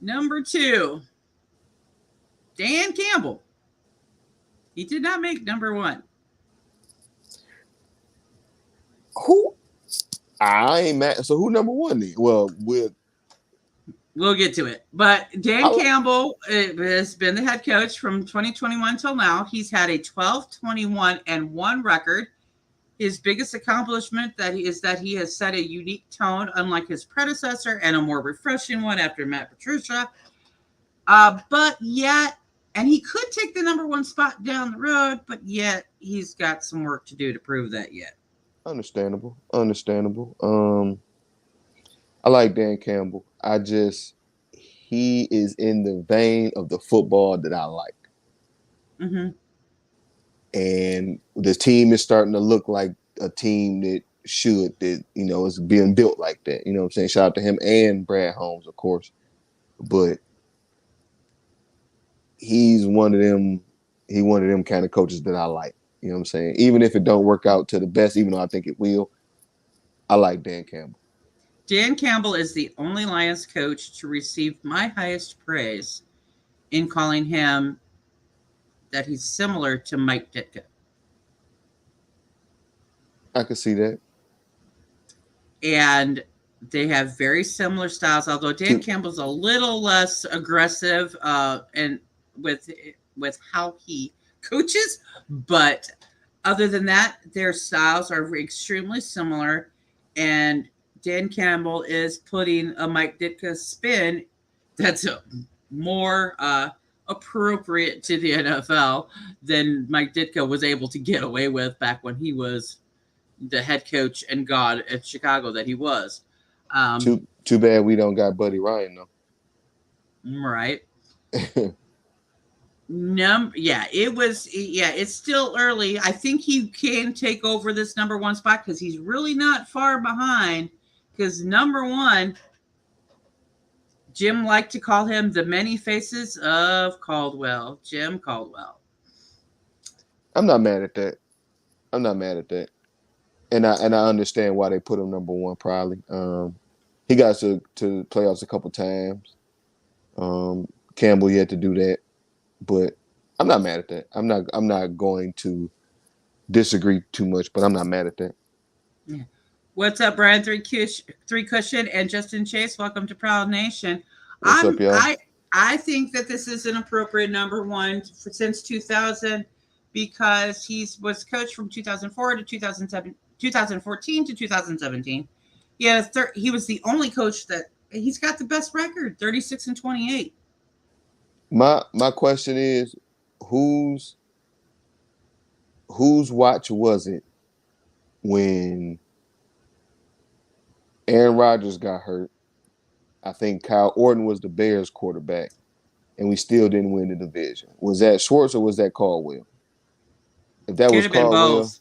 Number 2, Dan Campbell. He did not make number 1. Who? I ain't mad. So who number 1 then? Well, we'll get to it. But Dan Campbell has been the head coach from 2021 till now. He's had a 12-21-1 record. His biggest accomplishment is that he has set a unique tone, unlike his predecessor, and a more refreshing one after Matt Patricia. But yet, and he could take the number 1 spot down the road, but yet he's got some work to do to prove that yet. Understandable. I like Dan Campbell. He is in the vein of the football that I like. Mm-hmm. And the team is starting to look like a team that is being built like that. You know what I'm saying? Shout out to him and Brad Holmes, of course. But he's one of them kind of coaches that I like. You know what I'm saying? Even if it don't work out to the best, even though I think it will, I like Dan Campbell. Dan Campbell is the only Lions coach to receive my highest praise in calling him that he's similar to Mike Ditka. I can see that. And they have very similar styles, although Dan Campbell's a little less aggressive and with how he coaches. But other than that, their styles are extremely similar. And Dan Campbell is putting a Mike Ditka spin that's more appropriate to the NFL than Mike Ditka was able to get away with back when he was the head coach and god at Chicago that he was. Too bad we don't got Buddy Ryan though. Right. It's still early. I think he can take over this number 1 spot because he's really not far behind. Because number 1, Jim liked to call him the many faces of Caldwell, Jim Caldwell. I'm not mad at that. And I understand why they put him number 1 probably. He got to playoffs a couple times. Campbell yet to do that. But I'm not mad at that. I'm not going to disagree too much, but I'm not mad at that. Yeah. What's up, Brian? Three Cushion and Justin Chase. Welcome to Prowl Nation. What's up, y'all? I think that this is an appropriate number 1 since 2000 because he was coached from 2004 to 2007, 2014 to 2017. He was the only coach that he's got the best record, 36-28. My question is, whose watch was it when Aaron Rodgers got hurt? I think Kyle Orton was the Bears quarterback, and we still didn't win the division. Was that Schwartz or was that Caldwell? If that was Caldwell,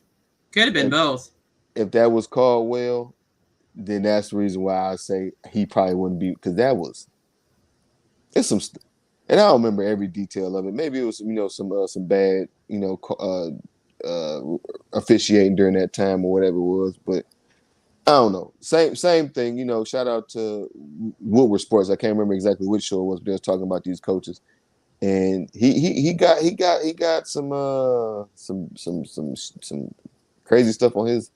could have been both. If that was Caldwell, then that's the reason why I say he probably wouldn't be, because it's some. And I don't remember every detail of it. Maybe it was, some bad, officiating during that time or whatever it was. But I don't know. Same thing. Shout out to Woodward Sports. I can't remember exactly which show it was, but they was talking about these coaches, and he got some crazy stuff on his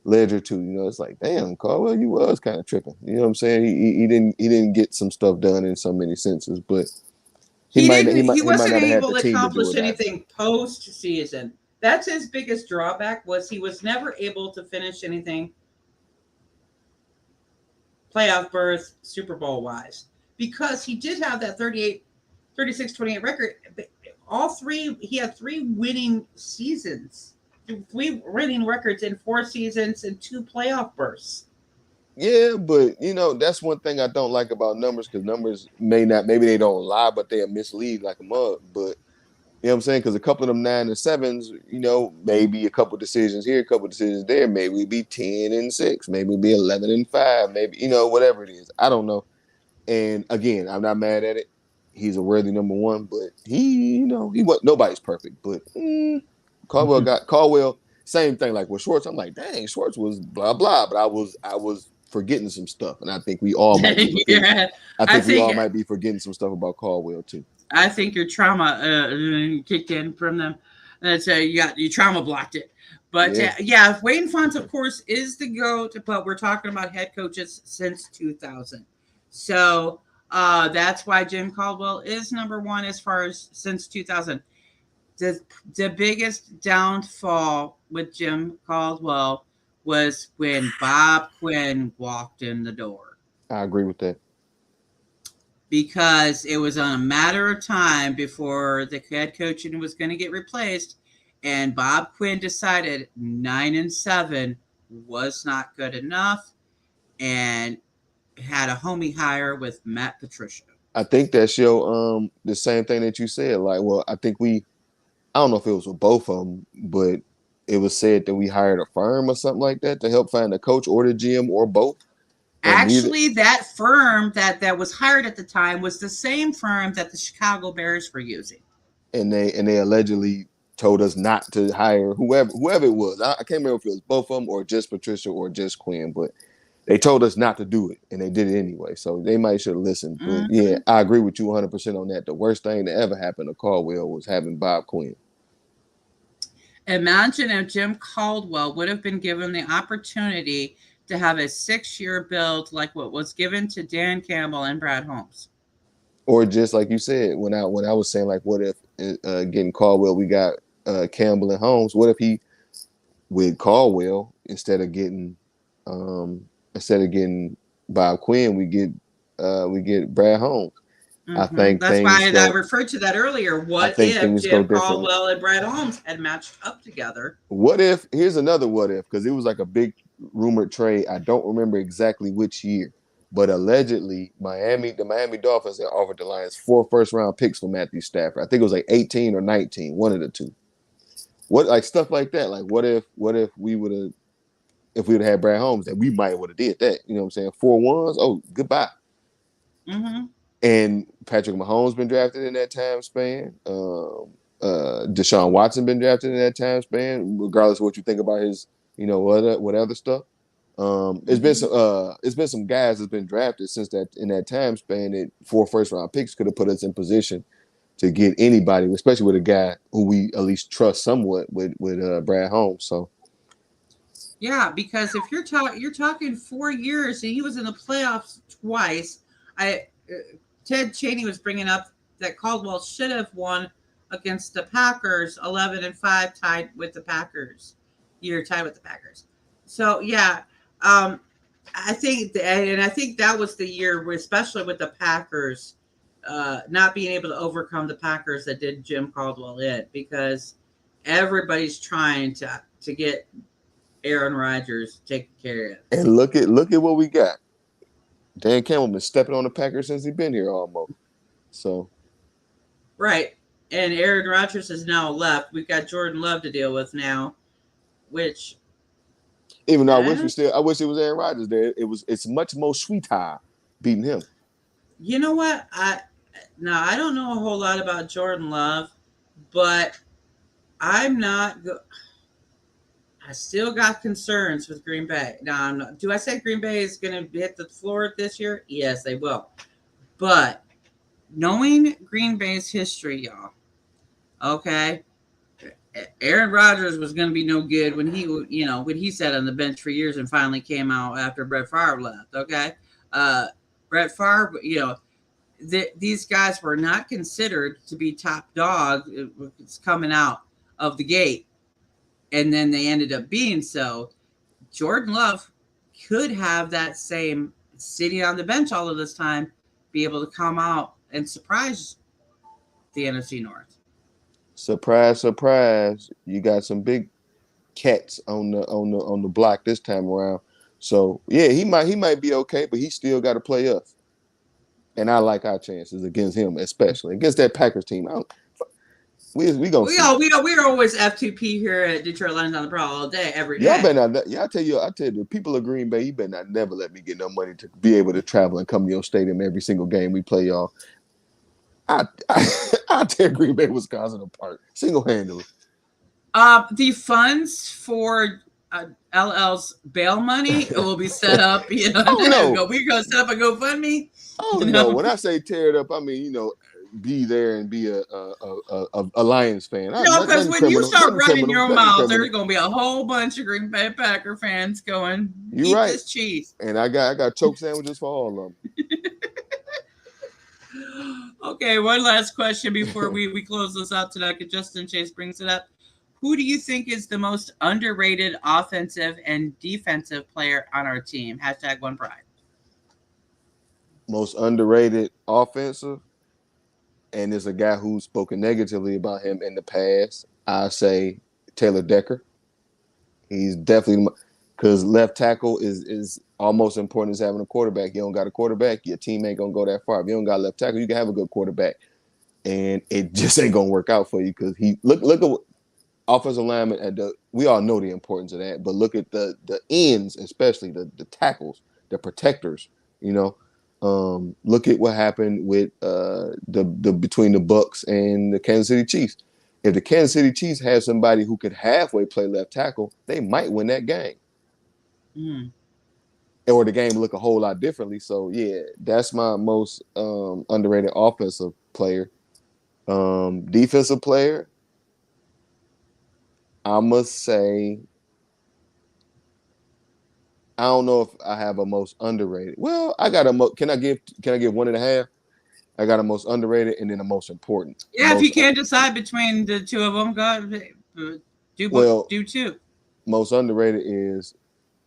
ledger too. It's like, damn, Caldwell, you was kind of tripping. You know what I'm saying? He didn't get some stuff done in so many senses, but. He wasn't able to accomplish anything post-season. That's his biggest drawback, was he was never able to finish anything playoff berth, Super Bowl wise, because he did have that 36-28 record. He had 3 winning seasons we winning records in 4 seasons and 2 playoff bursts. Yeah, but that's one thing I don't like about numbers, because numbers maybe they don't lie, but they mislead like a mug. But you know what I'm saying? Because a couple of them 9 and 7s, maybe a couple decisions here, a couple decisions there, maybe we be 10 and 6, maybe we be 11 and 5, maybe whatever it is. I don't know. And again, I'm not mad at it. He's a worthy number one, but he was nobody's perfect. But Caldwell, same thing. Like with Schwartz, I'm like, dang, Schwartz was blah blah, but I was forgetting some stuff, and I think we all might be forgetting. Yeah, I think we all might be forgetting some stuff about Caldwell too. I think your trauma kicked in from them. That's you trauma blocked it. But Wayne Fontes, of course, is the GOAT, but we're talking about head coaches since 2000. So that's why Jim Caldwell is number one as far as since 2000. The biggest downfall with Jim Caldwell was when Bob Quinn walked in the door. I agree with that. Because it was a matter of time before the head coaching was going to get replaced, and Bob Quinn decided 9 and 7 was not good enough, and had a homie hire with Matt Patricia. I think that's your the same thing that you said. Like, well, I think I don't know if it was with both of them, but it was said that we hired a firm or something like that to help find a coach or the GM or both. Actually, that firm that was hired at the time was the same firm that the Chicago Bears were using. And they allegedly told us not to hire whoever it was. I can't remember if it was both of them or just Patricia or just Quinn, but they told us not to do it, and they did it anyway. So they might should have listened. But yeah, I agree with you 100% on that. The worst thing that ever happened to Caldwell was having Bob Quinn. Imagine if Jim Caldwell would have been given the opportunity to have a 6-year build like what was given to Dan Campbell and Brad Holmes. Or just like you said, when I was saying, like, what if getting Caldwell, we got Campbell and Holmes. What if he with Caldwell instead of getting Bob Quinn, we get Brad Holmes. I think that's why I referred to that earlier. What if Jim Caldwell and Brad Holmes had matched up together? What if? Here's another what if, because it was like a big rumored trade. I don't remember exactly which year, but allegedly the Miami Dolphins had offered the Lions 4 first-round picks for Matthew Stafford. I think it was like 18 or 19, one of the two. What, like, stuff like that? Like, what if we would have had Brad Holmes, that we might would have did that? You know what I'm saying? 4 ones. Oh, goodbye. And Patrick Mahomes been drafted in that time span. Deshaun Watson been drafted in that time span, regardless of what you think about his, what other stuff. It's been some guys that's been drafted since that in that time span that 4 first-round picks could have put us in position to get anybody, especially with a guy who we at least trust somewhat with Brad Holmes. So. Yeah, because if you're talking 4 years and he was in the playoffs twice, Ted Cheney was bringing up that Caldwell should have won against the Packers 11-5, tied with the Packers. You're tied with the Packers. So yeah, I think that was the year, where, especially with the Packers, not being able to overcome the Packers, that did Jim Caldwell in, because everybody's trying to get Aaron Rodgers taken care of. And look at what we got. Dan Campbell been stepping on the Packers since he's been here almost. So. Right. And Aaron Rodgers has now left. We've got Jordan Love to deal with now, which. Even though I wish it was Aaron Rodgers there. It's much more sweeter beating him. You know what? I don't know a whole lot about Jordan Love, but I'm not I still got concerns with Green Bay. Now, do I say Green Bay is going to hit the floor this year? Yes, they will. But knowing Green Bay's history, y'all, okay, Aaron Rodgers was going to be no good when he sat on the bench for years and finally came out after Brett Favre left, okay? Brett Favre, these guys were not considered to be top dog. It's coming out of the gate. And then they ended up being so. Jordan Love could have that same sitting on the bench all of this time, be able to come out and surprise the NFC North. Surprise, surprise. You got some big cats on the block this time around. So yeah, he might be okay, but he still got to play us. And I like our chances against him, especially against that Packers team. We gonna see. We're always F2P here at Detroit Lions on the Prowl all day, every Y'all day. better not. I tell you, the people of Green Bay, you better not never let me get no money to be able to travel and come to your stadium every single game we play, y'all. I tear Green Bay, Wisconsin apart single handedly. The funds for LL's bail money will be set up. You know, we're gonna set up a GoFundMe. Oh no! When I say tear it up, I mean be there and be a Lions fan. No, because when you start running your mouth, there's gonna be a whole bunch of Green Bay Packer fans going, "Eat this cheese." And I got choke sandwiches for all of them. Okay, one last question before we close this out tonight, because Justin Chase brings it up. Who do you think is the most underrated offensive and defensive player on our team? #OnePride. Most underrated offensive, and there's a guy who's spoken negatively about him in the past. I say Taylor Decker. He's definitely, because left tackle is almost important as having a quarterback. You don't got a quarterback, your team ain't gonna go that far. If you don't got left tackle, you can have a good quarterback, and it just ain't gonna work out for you because he look at offensive lineman at we all know the importance of that, but look at the ends, especially the tackles, the protectors. Look at what happened with the between the Bucks and the Kansas City Chiefs. If the Kansas City Chiefs had somebody who could halfway play left tackle, they might win that game. Or the game look a whole lot differently. So yeah, that's my most underrated offensive player. Defensive player, I must say, I don't know if I have a most underrated. Well, I got can I give 1.5? I got a most underrated and then a most important. Yeah, if you can't decide between the two of them, do two. Most underrated is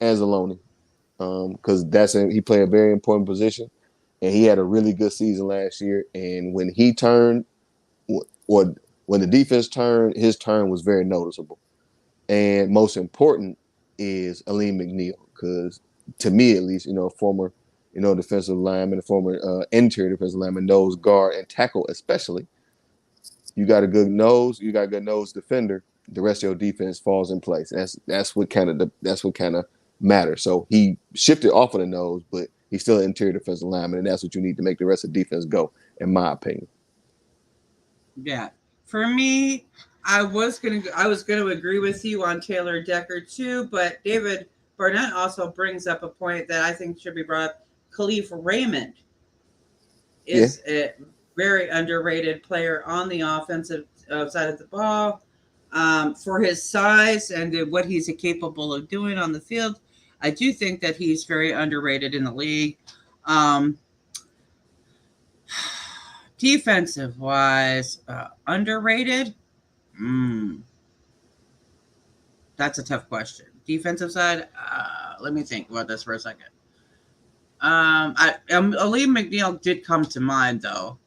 Anzalone, because he played a very important position, and he had a really good season last year. And when he turned, or when the defense turned, his turn was very noticeable. And most important is Aleem McNeil, because to me at least, former defensive lineman, a former interior defensive lineman, nose guard and tackle especially. You got a good nose defender. The rest of your defense falls in place. That's what kind of matters. So he shifted off of the nose, but he's still an interior defensive lineman, and that's what you need to make the rest of the defense go, in my opinion. Yeah, for me, I was gonna agree with you on Taylor Decker too, but David Barnett also brings up a point that I think should be brought up. Khalif Raymond is a very underrated player on the offensive side of the ball for his size and what he's capable of doing on the field. I do think that he's very underrated in the league. Defensive wise, underrated. That's a tough question. Defensive side, let me think about this for a second. Aleem McNeil did come to mind though.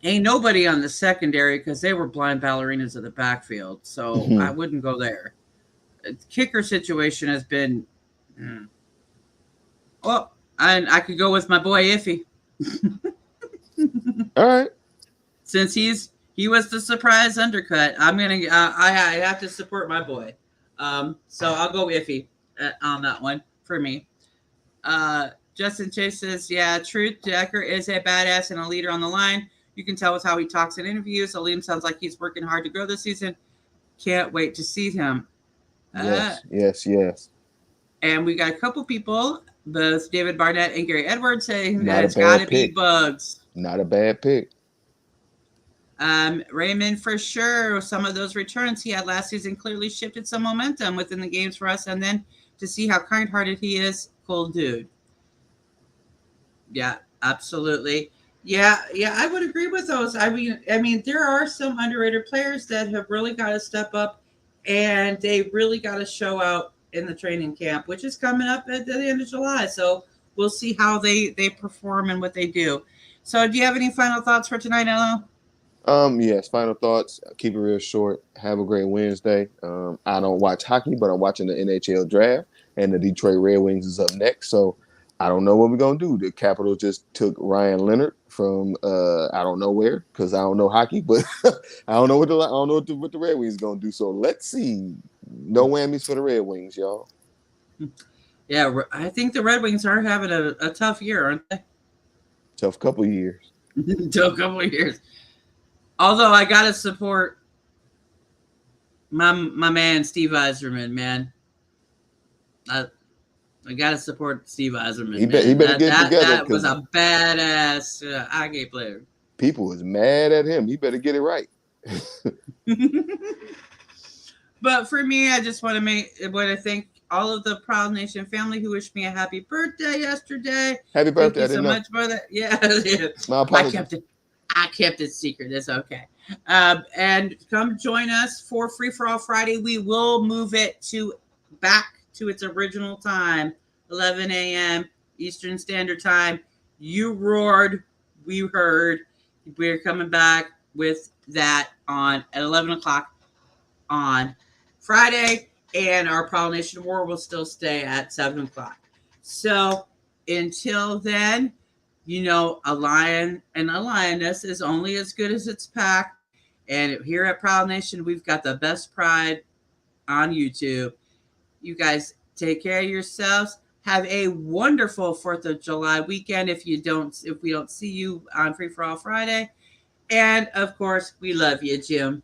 Ain't nobody on the secondary because they were blind ballerinas of the backfield, so I wouldn't go there. Kicker situation has been. Well, I could go with my boy Iffy. All right. Since he was the surprise undercut, I'm gonna I have to support my boy. So I'll go Iffy on that one for me. Justin Chase says, yeah, truth. Decker is a badass and a leader on the line. You can tell with how he talks in interviews. Aleem sounds like he's working hard to grow this season. Can't wait to see him. Yes. And we got a couple people, both David Barnett and Gary Edwards, saying that it's got to be Bugs. Not a bad pick. Raymond, for sure. Some of those returns he had last season clearly shifted some momentum within the games for us. And then to see how kind-hearted he is, cool dude. Yeah, absolutely. Yeah, I would agree with those. I mean, there are some underrated players that have really got to step up, and they really got to show out in the training camp, which is coming up at the end of July. So we'll see how they perform and what they do. So, do you have any final thoughts for tonight, Elo? Yes, final thoughts. Keep it real short. Have a great Wednesday. I don't watch hockey, but I'm watching the NHL draft, and the Detroit Red Wings is up next. So I don't know what we're gonna do. The Capitals just took Ryan Leonard from I don't know where because I don't know hockey, but I don't know what the Red Wings gonna do. So let's see. No whammies for the Red Wings, y'all. Yeah, I think the Red Wings are having a tough year, aren't they? Tough couple of years. Tough couple of years. Although I gotta support my man Steve Yzerman, man. I gotta support Steve Yzerman. He better get it together. That was a badass hockey player. People is mad at him. He better get it right. But for me, I just want to thank all of the Prowl Nation family who wished me a happy birthday yesterday. Happy birthday! Thank you so much for that. Yeah, my apologies. I kept it secret. It's okay. And come join us for Free for All Friday. We will move it back to its original time, 11 a.m. Eastern Standard Time. You roared, we heard. We're coming back with that at 11 o'clock on Friday, and our Prowl Nation War will still stay at 7 o'clock. So until then, a lion and a lioness is only as good as its pack. And here at Prowl Nation, we've got the best pride on YouTube. You guys take care of yourselves. Have a wonderful 4th of July weekend if we don't see you on Free for All Friday. And of course, we love you, Jim.